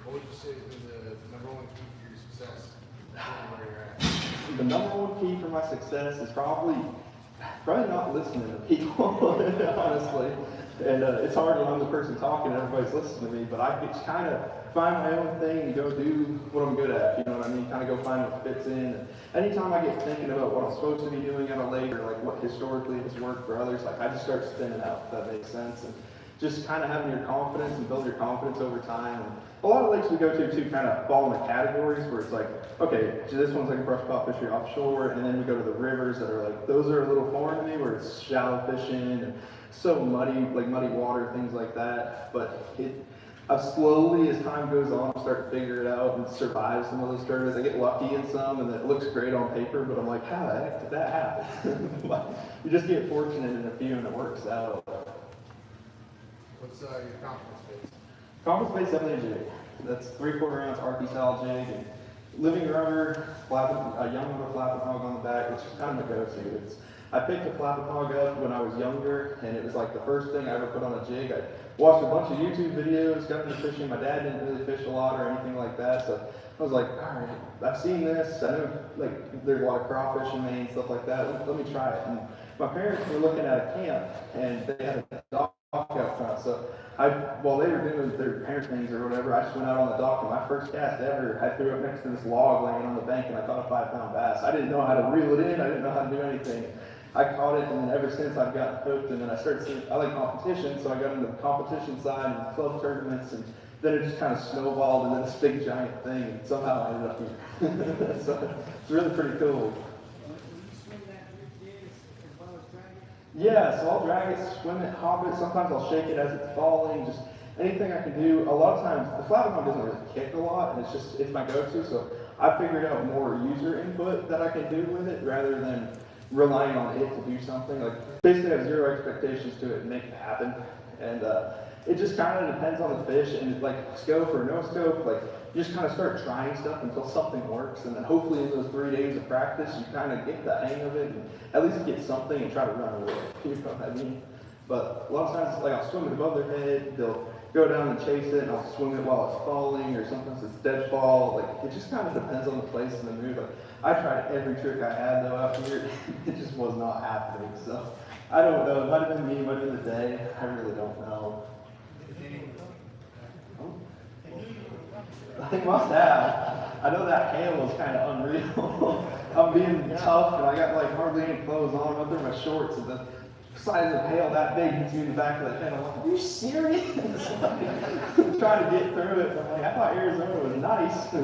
What would you say has been the number one key for your success? Where you're at? The number one key for my success is probably not listening to people, honestly. And it's hard when I'm the person talking and everybody's listening to me, but I just kind of find my own thing and go do what I'm good at, you know what I mean? Kind of go find what fits in. And anytime I get thinking about what I'm supposed to be doing at a lake, or like what historically has worked for others, like I just start spinning out, if that makes sense. And just kind of having your confidence and build your confidence over time. And a lot of lakes we go to too kind of fall into categories where it's like, okay, so this one's like a brush pile fishery offshore, and then we go to the rivers that are like, those are a little foreign to me, where it's shallow fishing and so muddy, like muddy water, things like that. But I've slowly, as time goes on, start to figure it out and survive some of those tournaments. I get lucky in some, and it looks great on paper, but I'm like, how the heck did that happen? But you just get fortunate in a few, and it works out. What's your confidence base? Confidence base 7-inch jig. That's 3/4 ounce RP style jig, and living rubber, a young rubber flapping hog on the back, which is kind of my go-to. I picked a flapping hog up when I was younger, and it was like the first thing I ever put on a jig. I watched a bunch of YouTube videos, got into fishing. My dad didn't really fish a lot or anything like that, so I was like, all right, I've seen this. I know like there's a lot of crawfish in Maine, stuff like that. Let me try it. And my parents were looking at a camp, and they had a dock out front. So while they were doing their parent things or whatever, I just went out on the dock, and my first cast ever, I threw it next to this log laying on the bank, and I caught a 5-pound bass. I didn't know how to reel it in. I didn't know how to do anything. I caught it, and then ever since I've gotten hooked, and then I started seeing, I like competition, so I got into the competition side and club tournaments, and then it just kind of snowballed into this big giant thing, and somehow I ended up here. So it's really pretty cool. Yeah, so I'll drag it, swim it, hop it. Sometimes I'll shake it as it's falling, just anything I can do. A lot of times, the flapping hog doesn't really kick a lot, and it's my go-to, so I figured out more user input that I can do with it rather than relying on it to do something. Like, basically I have zero expectations to it and make it happen. And it just kind of depends on the fish, and like scope or no scope, like you just kind of start trying stuff until something works, and then hopefully in those 3 days of practice you kind of get the hang of it and at least get something and try to run away, you know what I mean? But a lot of times, like I'll swim it above their head, they'll go down and chase it, and I'll swing it while it's falling, or sometimes it's dead fall. Like, it just kind of depends on the place and the mood. Like, I tried every trick I had though out here, it just was not happening. So I don't know. It might have been me, it might have been the day. I really don't know. I must have. I know that hail was kind of unreal. I'm being tough, and I got like hardly any clothes on. I'm through my shorts, and the size of hail that big hits me in the back of the head. I'm like, are you serious? I'm trying to get through it. I'm like, I thought Arizona was nice.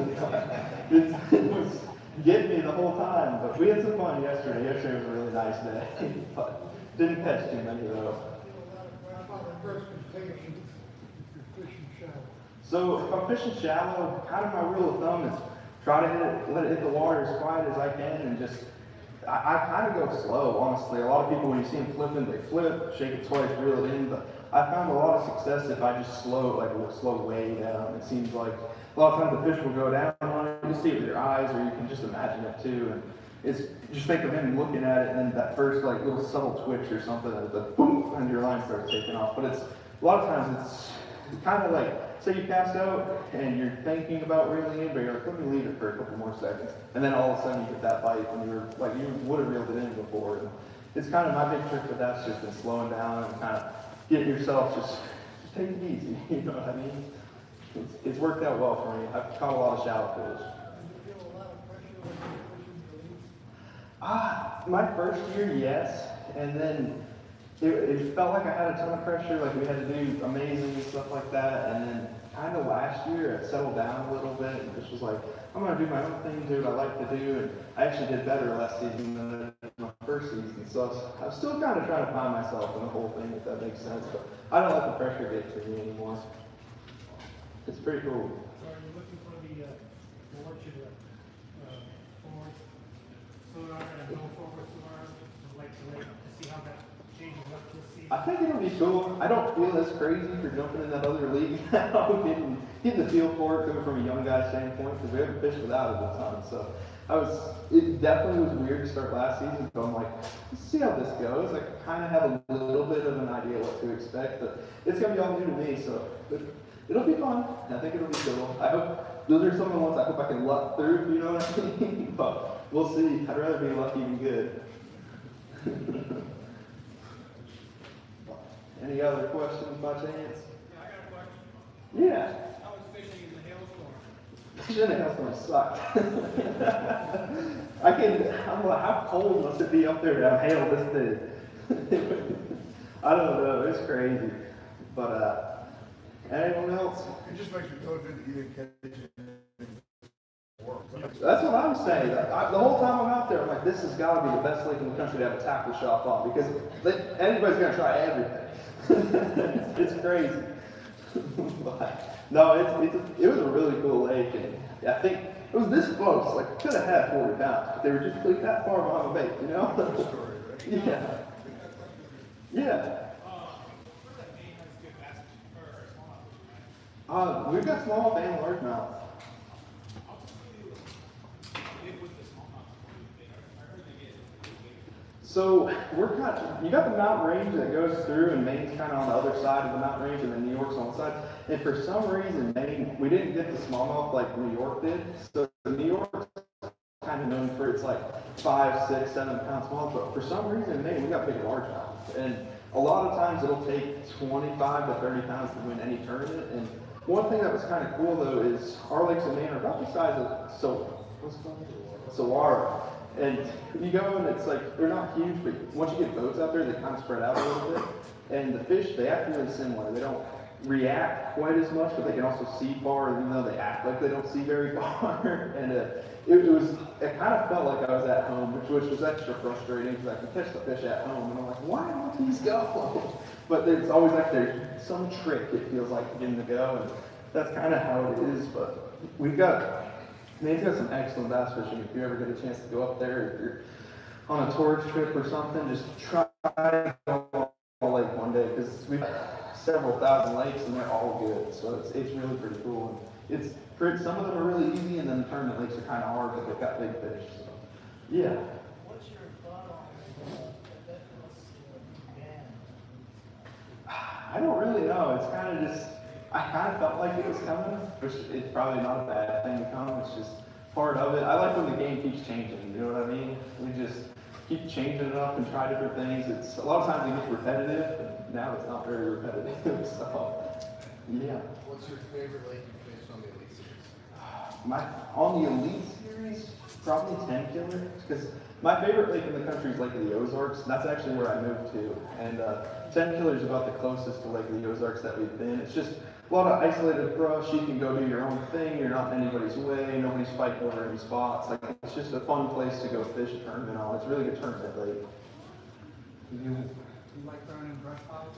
It was getting me the whole time. But we had some fun yesterday. Yesterday was a really nice day. But didn't catch too many of those. So if I'm fishing shallow, kind of my rule of thumb is try to let it hit the water as quiet as I can, and just, I kind of go slow, honestly. A lot of people, when you see them flipping, they flip, shake it twice, reel it in, but I found a lot of success if I just slow way down. It seems like a lot of times the fish will go down on it, you'll see it with your eyes, or you can just imagine it too, and it's just think of him looking at it, and then that first like little subtle twitch or something, and the boom, and your line starts taking off. But it's, a lot of times it's kind of like, say you cast out and you're thinking about reeling in, but you're like, let me leave it for a couple more seconds. And then all of a sudden you get that bite when you were like, you would have reeled it in before. And it's kind of my big trick with that's just been slowing down and kind of getting yourself just take it easy. You know what I mean? It's worked out well for me. I've caught a lot of shallow fish. My first year, yes. And then it felt like I had a ton of pressure, like we had to do amazing and stuff like that, and then kind of last year I settled down a little bit and just was like, I'm going to do my own thing, do what I like to do, and I actually did better last season than my first season, so I'm still kind of trying to find myself in the whole thing, if that makes sense, but I don't let the pressure get to me anymore. It's pretty cool. So are you looking for the more to the forward sonar and go forward sonar, like to see how that changes up this season? I think it'll be cool. I don't feel as crazy for jumping in that other league now, getting the feel for it coming from a young guy standpoint, because we haven't fished without it a ton. So it definitely was weird to start last season, but I'm like, let's see how this goes. I kind of have a little bit of an idea what to expect, but it's going to be all new to me, so it'll be fun. I think it'll be cool. I hope those are some of the ones I hope I can luck through, you know what I mean? But we'll see. I'd rather be lucky than good. Any other questions by chance? Yeah, I got a question. Yeah. I was fishing in the hailstorm. Fishing in the hailstorm sucked. I'm like, how cold must it be up there to have hail this big? I don't know, it's crazy. But, anyone else? It just makes me feel good that you didn't catch it. That's what I was saying. The whole time I'm out there, I'm like, this has got to be the best lake in the country to have a tackle shop on, because anybody's going to try everything. It's crazy. But, no, it was a really cool lake, and I think it was this close. Like, could have had 40 pounds, but they were just like that far behind the bait, you know? Yeah. Yeah. We've got small and largemouth. So you got the mountain range that goes through, and Maine's kind of on the other side of the mountain range, and then New York's on one side. And for some reason, Maine, we didn't get the smallmouth like New York did. So New York's kind of known for its like 5, 6, 7 pound smallmouth, but for some reason in Maine, we got big largemouth. And a lot of times it'll take 25 to 30 pounds to win any tournament. And one thing that was kind of cool though is our lakes in Maine are about the size of Saguaro. And you go and it's like, they're not huge, but once you get boats out there, they kind of spread out a little bit. And the fish, they act really similar. They don't react quite as much, but they can also see far, even though they act like they don't see very far. And it kind of felt like I was at home, which was extra frustrating because I can catch the fish at home. And I'm like, why don't these go? But it's always like there's some trick, it feels like, getting to go. And that's kind of how it is. But Maine's got some excellent bass fishing. If you ever get a chance to go up there, if you're on a tourist trip or something, just try to go on a lake one day, because we've got several thousand lakes and they're all good. So it's really pretty cool. And some of them are really easy, and then the tournament lakes are kind of hard, but they've got big fish. So yeah. What's your thought on I don't really know. It's kind of just I kind of felt like it was coming, which it's probably not a bad thing to come. It's just part of it. I like when the game keeps changing. You know what I mean? We just keep changing it up and try different things. It's a lot of times it gets repetitive, but now it's not very repetitive. So, yeah. What's your favorite lake you fished on the Elite Series? On the Elite Series, probably 10 killer, because my favorite lake in the country is Lake of the Ozarks. That's actually where I moved to, and 10 killer is about the closest to Lake of the Ozarks that we've been. It's just a lot of isolated brush. You can go do your own thing. You're not in anybody's way. Nobody's fighting over any spots. Like, it's just a fun place to go fish a tournament on. It's a really good tournament lake. You like throwing in brush piles?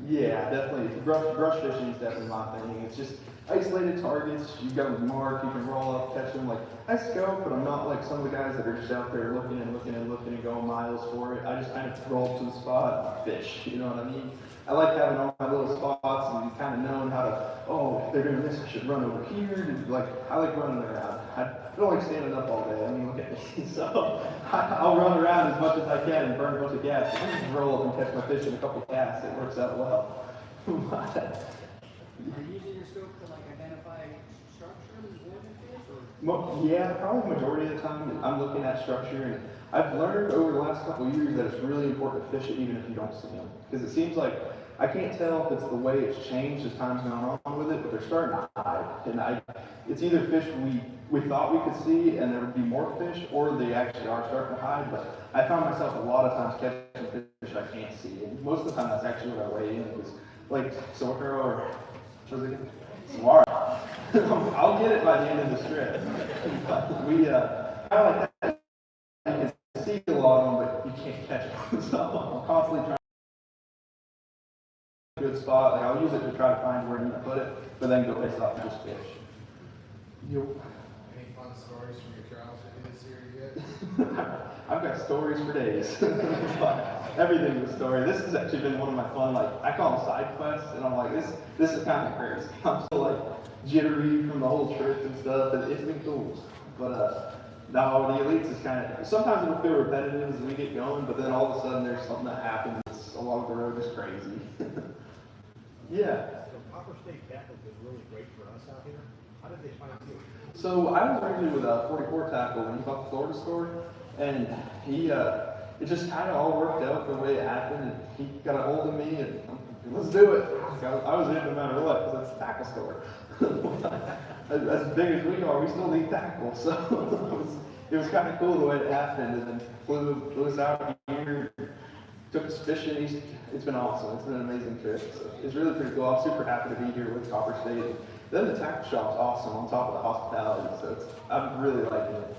Yeah, definitely. Brush fishing is definitely my thing. It's just isolated targets. You got a mark, you can roll up, catch them. Like, I scope, but I'm not like some of the guys that are just out there looking and looking and looking and going miles for it. I just kind of roll up to the spot and fish. You know what I mean? I like having all my little spots and kind of knowing how to, oh, if they're doing this, I should run over here. Like, I like running around. I don't like standing up all day. I mean, look at me. So I'll run around as much as I can and burn a bunch of gas. I can just roll up and catch my fish in a couple casts. It works out well. Are you using your scope to like identify structures more than fish, or? Yeah, probably the majority of the time I'm looking at structure, and I've learned over the last couple of years that it's really important to fish it even if you don't see them. Because it seems like, I can't tell if it's the way it's changed as time's gone on with it, but they're starting to hide. And it's either fish we thought we could see and there would be more fish, or they actually are starting to hide. But I found myself a lot of times catching fish I can't see. And most of the time that's actually what I weigh in. It was like Sohara or what was it? Swara. I'll get it by the end of the strip. But we kind of like that. You can see a lot of them, but you can't catch them. So I'm constantly trying a good spot. Like, I'll use it to try to find where I need to put it, but then go piss off and just fish. Any fun stories from your travels with this series yet? I've got stories for days. Everything's a story. This has actually been one of my fun, like, I call them side quests, and I'm like, this is kind of crazy. I'm still like jittery from the whole trip and stuff, and it's been cool. But now the Elites is kind of, sometimes it'll feel repetitive as we get going, but then all of a sudden there's something that happens along the road that's crazy. Yeah. So Copperstate tackle is really great for us out here. How did they find you? So I was originally with 44 Tackle when he bought the Florida store, and he, it just kind of all worked out the way it happened, and he got a hold of me, and let's do it. I was in no matter what, because it's a tackle store. As big as we are, we still need tackle, so it was kind of cool the way it happened, and then flew us out here, took us fishing. It's been awesome. It's been an amazing trip. So it's really pretty cool. I'm super happy to be here with Copperstate. Then the tackle shop's awesome on top of the hospitality, so I'm really liking it.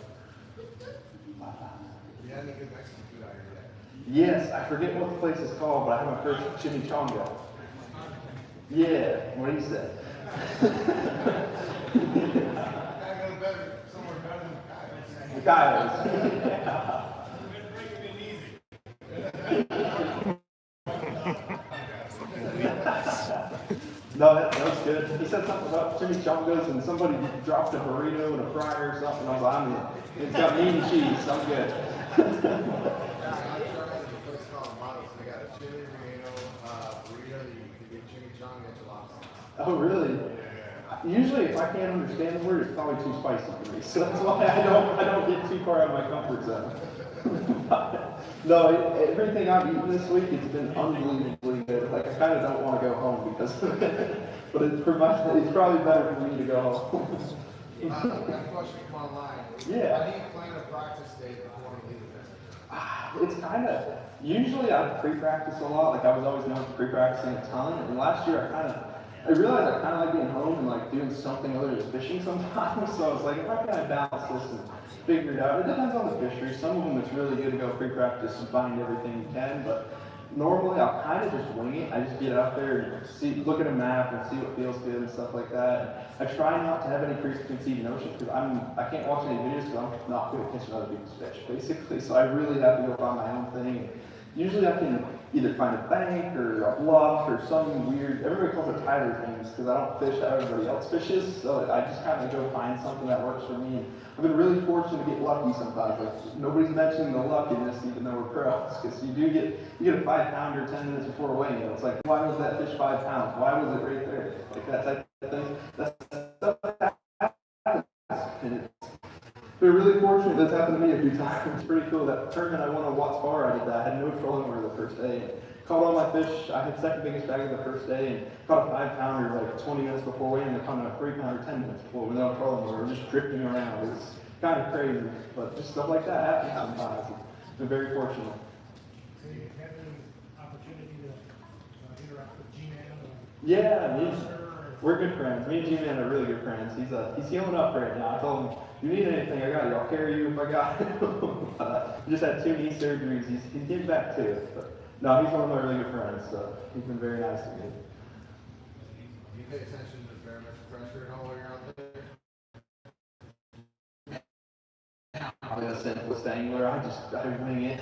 You had any good Mexican food out here yet? Yes, I forget what the place is called, but I had my first chimichanga. Yeah, what do you say? I gotta go better, somewhere better than The Coyotes. Yeah. No, that was good. He said something about chimichangas and somebody dropped a burrito and a fryer or something. I was like, I'm in. It's got meat and cheese. I'm good. I tried at a place called Models. They got a chili relleno burrito that you can get chimichanga enchiladas. Oh, really? Usually, if I can't understand the word, it's probably too spicy for me. So that's why I don't get too far out of my comfort zone. No, everything I've eaten this week, it's been unbelievably good. Like, I kind of don't want to go home because of it. But it's probably better for me to go home. I got a question from online. Yeah. How do you plan a practice day before you leave the It's kind of, usually I pre-practice a lot. Like, I was always known for pre-practicing a ton. And last year I realized I kind of like being home and like doing something other than fishing sometimes. So I was like, how can I balance this and figure it out? It depends on the fishery. Some of them it's really good to go pre-practice and find everything you can, but normally I'll kind of just wing it. I just get out there and look at a map and see what feels good and stuff like that. I try not to have any preconceived notions because I can't watch any videos because I'm not good at catching other people's fish, basically. So I really have to go find my own thing and usually I can either find a bank or a bluff or some weird, everybody calls it Tyler things because I don't fish how everybody else fishes, so I just kind of go find something that works for me. And I've been really fortunate to get lucky sometimes. Like, nobody's mentioning the luckiness even though we're pros, because you get a 5-pounder 10 minutes before weighing. It's like, why was that fish 5 pounds? Why was it right there? Like that type of thing. That's stuff that happens. And we're really fortunate that's happened to me a few times. It's pretty cool. That tournament I won on Watts Bar, I did that. I had no trolling lure the first day. Caught all my fish. I had second biggest bag of the first day and caught a 5-pounder like 20 minutes before weighing and caught a 3-pounder 10 minutes before without trolling lure. Just drifting around. It was kind of crazy, but just stuff like that happens sometimes. I've been very fortunate. So you had any opportunity to interact with G-Man? Yeah, we're good friends. Me and G-Man are really good friends. He's healing up right now. I told him, if you need anything, I got you. I'll carry you if I got it. He just had 2 knee surgeries. He's getting back to it. But no, he's one of my really good friends, so he's been very nice to me. Do you pay attention to barometric pressure at all while you're out there? I'm the simplest angler. I wing it.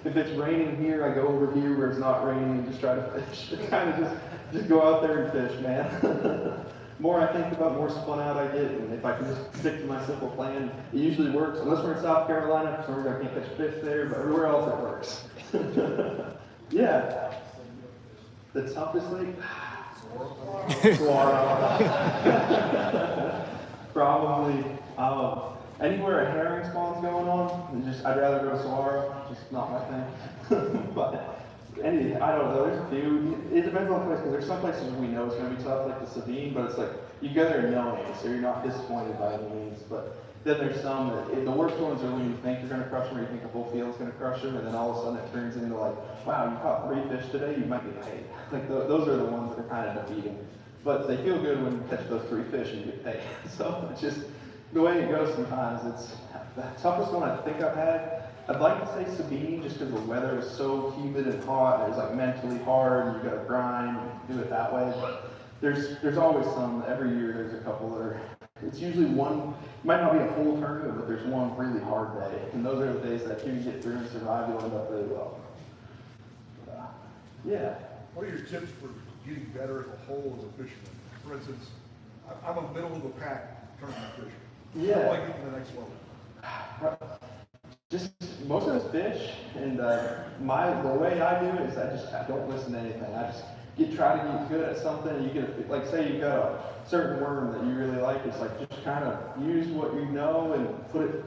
If it's raining here, I go over here where it's not raining and just try to fish. Kind of just go out there and fish, man. More I think about, more spun out I get, and if I can just stick to my simple plan, it usually works. Unless we're in South Carolina, for some reason I can't catch fish there, but everywhere else it works. Yeah. The toughest lake? Probably. Anywhere a herring spawn's going on, I'd rather go to Saguaro. Just not my thing. But I don't know. There's a few. It depends on the place, because there's some places we know it's going to be tough, like the Sabine, but it's like you go there knowing, so you're not disappointed by any means. But then there's some that the worst ones are when you think you're going to crush them, or you think a full field's going to crush them, and then all of a sudden it turns into like, wow, you caught 3 fish today, you might get paid. Like those are the ones that are kind of defeating. But they feel good when you catch those 3 fish and you get paid. So it's just the way it goes sometimes. It's the toughest one I think I've had. I'd like to say Sabine, just because the weather is so humid and hot, and it's like mentally hard, and you got to grind and do it that way. But there's always some. Every year there's a couple that are. It's usually one. It might not be a full tournament, but there's one really hard day, and those are the days that if you get through and survive, you'll end up really well. Yeah. What are your tips for getting better as a whole as a fisherman? For instance, I'm a middle of the pack tournament fisher. Yeah. How do I get to the next level? Just most of us fish, and the way I do it is I don't listen to anything. I just try to get good at something. And you get like say you've got a certain worm that you really like. It's like just kind of use what you know and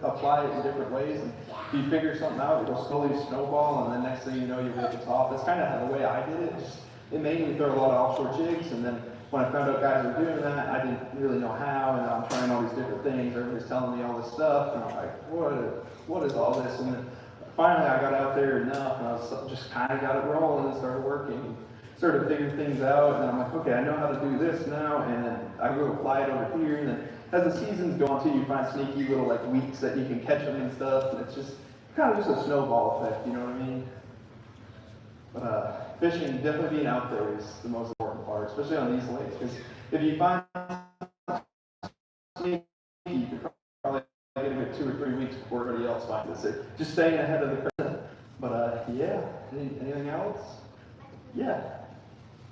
apply it in different ways. And if you figure something out, it'll slowly snowball, and then next thing you know, you're at the top. That's kind of the way I did it. It made me throw a lot of offshore jigs, and then when I found out guys were doing that, I didn't really know how, and I'm trying all these different things. Everybody's telling me all this stuff, and I'm like, what is all this? And then finally I got out there enough, and I was just kind of got it rolling and started working, started figuring things out, and I'm like, okay, I know how to do this now, and then I go apply it over here, and then as the seasons go on too, you find sneaky little like weeks that you can catch them and stuff, and it's just kind of just a snowball effect, you know what I mean? But fishing, definitely being out there is the most important part, especially on these lakes, because if you find sneaky, you could probably get a good 2 or 3 weeks before everybody else finds it. Just staying ahead of the curve. But yeah, anything else? Yeah.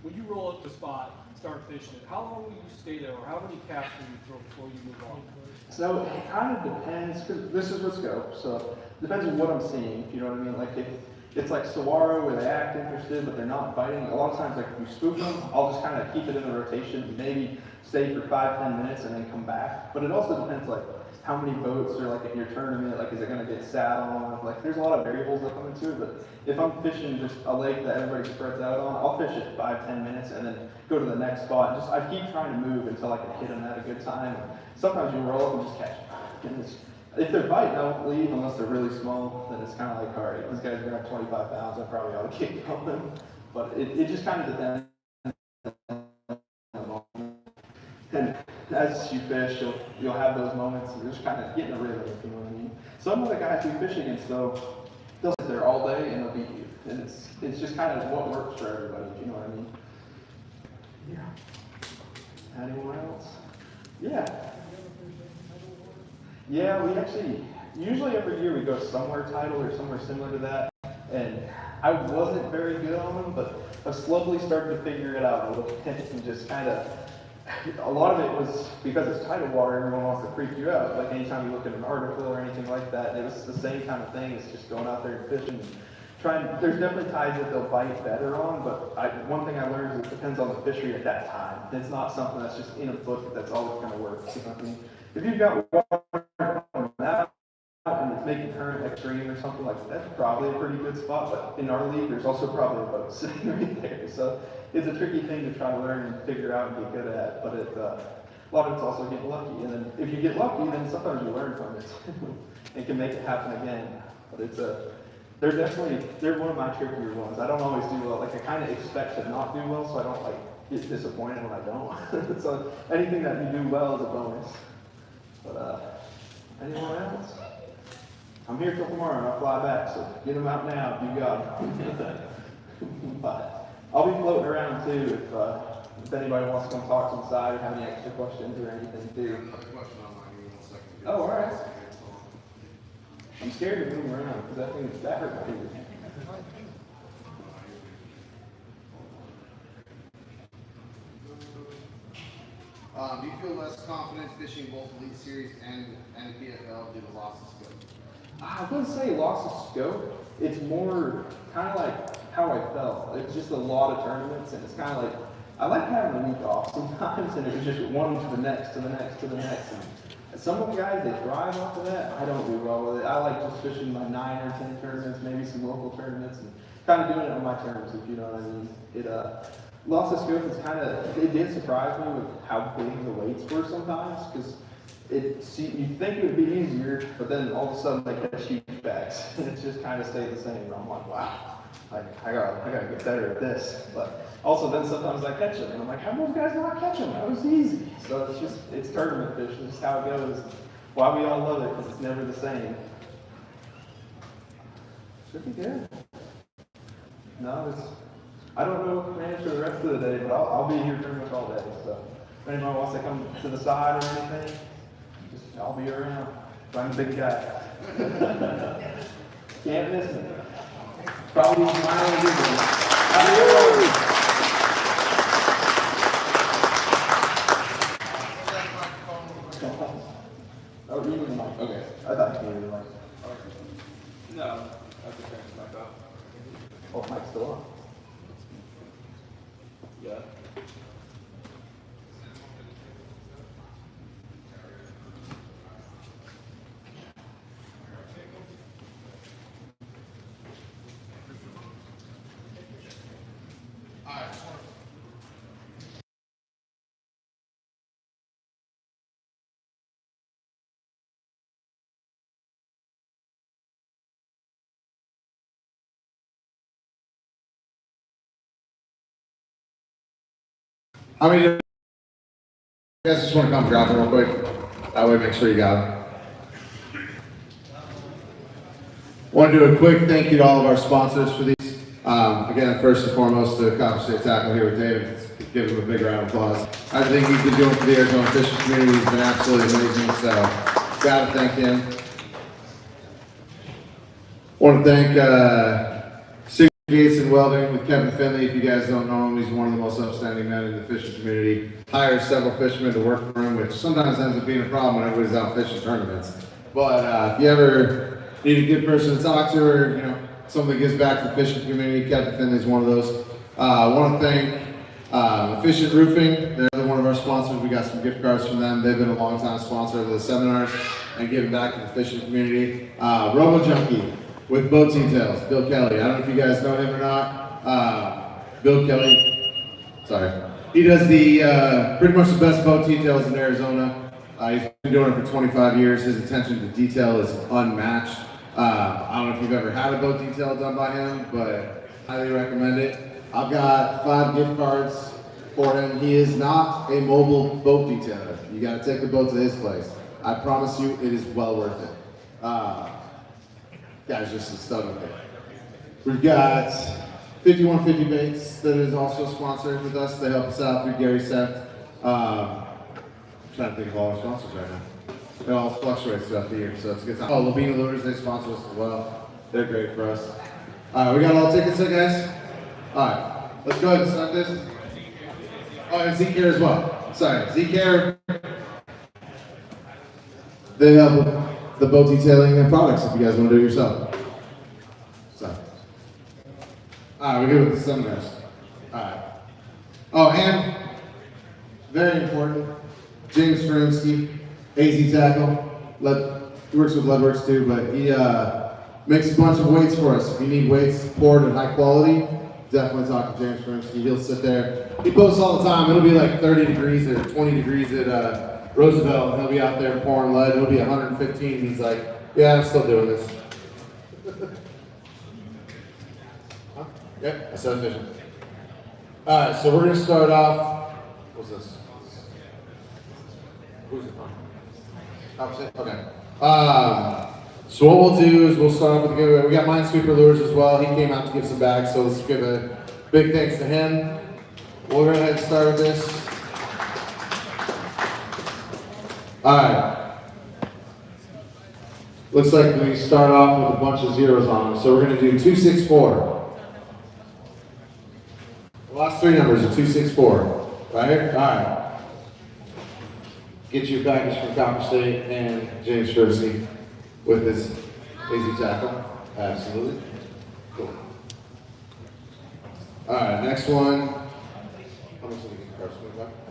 When you roll up the spot and start fishing it, how long will you stay there, or how many casts will you throw before you move on? So it kind of depends, because this is with scope, so it depends on what I'm seeing, if you know what I mean. Like if it's like saguaro where they act interested, but they're not biting. A lot of times, like if you spook them, I'll just kind of keep it in the rotation, maybe stay for 5-10 minutes and then come back. But it also depends, like how many boats are like in your tournament, like is it going to get sat on? Like there's a lot of variables that come into it. But if I'm fishing just a lake that everybody spreads out on, I'll fish it 5-10 minutes and then go to the next spot. I keep trying to move until I can hit them at a good time. Sometimes you roll up and just catch them. If they're biting, I won't leave unless they're really small. Then it's kind of like, all right, these guys are going to have 25 pounds. I probably ought to keep going. But it just kind of depends. And as you fish, you'll have those moments and you're just kind of getting a rhythm, if you know what I mean. Some of the guys we fish against, though, they'll sit there all day and they'll beat you. And it's just kind of what works for everybody, if you know what I mean. Yeah. Anyone else? Yeah. Yeah, we actually, usually every year we go somewhere tidal or somewhere similar to that. And I wasn't very good on them, but I've slowly started to figure it out a little bit and just kind of, a lot of it was because it's tidal water, everyone wants to freak you out. Like anytime you look at an article or anything like that, it was the same kind of thing. It's just going out there and fishing. There's definitely tides that they'll bite better on, but one thing I learned is it depends on the fishery at that time. It's not something that's just in a book that's always going to work. You know what I mean? If you've got water coming out and it's making current extreme or something like that, that's probably a pretty good spot. But in our league, there's also probably a boat sitting right there. So it's a tricky thing to try to learn and figure out and get good at. But a lot of it's also getting lucky. And then if you get lucky, then sometimes you learn from it. It can make it happen again. But it's they're one of my trickier ones. I don't always do well. Like I kind of expect to not do well, so I don't like get disappointed when I don't. So anything that you do well is a bonus. But anyone else? I'm here till tomorrow and I'll fly back, so get them out now if you got them. But I'll be floating around too if anybody wants to come talk to the side or have any extra questions or anything too. Oh, all right. I'm scared to move around because that hurt my finger. Do you feel less confident fishing both Elite Series and PFL due to loss of scope? I wouldn't say loss of scope. It's more kind of like how I felt. It's just a lot of tournaments, and it's kind of like I like having a week off sometimes, and it was just one to the next, to the next, to the next. And some of the guys, they thrive off of that. I don't do well with it. I like just fishing my 9 or 10 tournaments, maybe some local tournaments, and kind of doing it on my terms, if you know what I mean. Loss of scope is kind of, it did surprise me with how big the weights were sometimes, because you think it would be easier, but then all of a sudden they catch huge bags, and it just kind of stayed the same. And I'm like, wow, I gotta get better at this. But also then sometimes I catch them, and I'm like, how do those guys not catch them? That was easy. So it's tournament fishing, it's just how it goes. Why we all love it, because it's never the same. Should be good. No, I don't know what plans for the rest of the day, but I'll be here pretty much all day. So if anyone wants to come to the side or anything, I'll be around. I'm a big guy. Can't miss me. Probably smiling and giggling. Oh, you need the mic. Okay. I thought you needed the mic. No, I have to turn it back up. Oh, mic's still on. Yeah. How many you guys just want to come drop it real quick? That way make sure you got it. Want to do a quick thank you to all of our sponsors for these. Again, first and foremost, the Copperstate Tackle here with David. Let's give him a big round of applause. Everything he's been doing for the Arizona fishing community has been absolutely amazing, so gotta thank him. Want to thank Gates and Welding with Kevin Finley. If you guys don't know him, he's one of the most outstanding men in the fishing community. Hires several fishermen to work for him, which sometimes ends up being a problem when everybody's out fishing tournaments. But if you ever need a good person to talk to, or someone that gives back to the fishing community, Kevin Finley is one of those. I want to thank Efficient Roofing. They're one of our sponsors. We got some gift cards from them. They've been a long time sponsor of the seminars and giving back to the fishing community. Robo Junkie with Boat Details, Bill Kelly. I don't know if you guys know him or not. Bill Kelly, sorry. He does the pretty much the best boat details in Arizona. He's been doing it for 25 years. His attention to detail is unmatched. I don't know if you've ever had a boat detail done by him, but highly recommend it. I've got 5 gift cards for him. He is not a mobile boat detailer. You got to take the boat to his place. I promise you, it is well worth it. Guy's just a stud with it. We've got 5150 Baits that is also sponsored with us. They help us out through Gary Senft. I'm trying to think of all our sponsors right now. It all fluctuates throughout the year, so it's a good time. Oh, Labina Lures, they sponsor us as well. They're great for us. Alright, we got all tickets in, guys? Alright, let's go ahead and start this. Oh, and Zeke here as well. Sorry, Zeke here. They help with the boat detailing and products if you guys want to do it yourself. So. Alright, we're good with the seminars. Alright. Oh, and very important, James Furmanek, AZ Tackle. He works with Leadworks too, but he makes a bunch of weights for us. If you need weights poured at high quality, definitely talk to James Furmanek. He'll sit there. He posts all the time. It'll be like 30 degrees or 20 degrees at Roosevelt. He'll be out there pouring lead. It'll be 115. He's like, yeah, I'm still doing this. Huh? Yep, I said vision. All right, so we're gonna start off. What's this? Who's it from? Copperstate? Okay. So what we'll do is we'll start off with the giveaway. We got Minesweeper Lures as well. He came out to give some back, so let's give a big thanks to him. We'll go ahead and start with this. All right. Looks like we start off with a bunch of zeros on them. So we're gonna do 264. The last three numbers are 264. Right here? All right. Get you a package from Copperstate and James Furmanek with this AZ Tackle. Absolutely. Cool. All right, next one. How much did we get?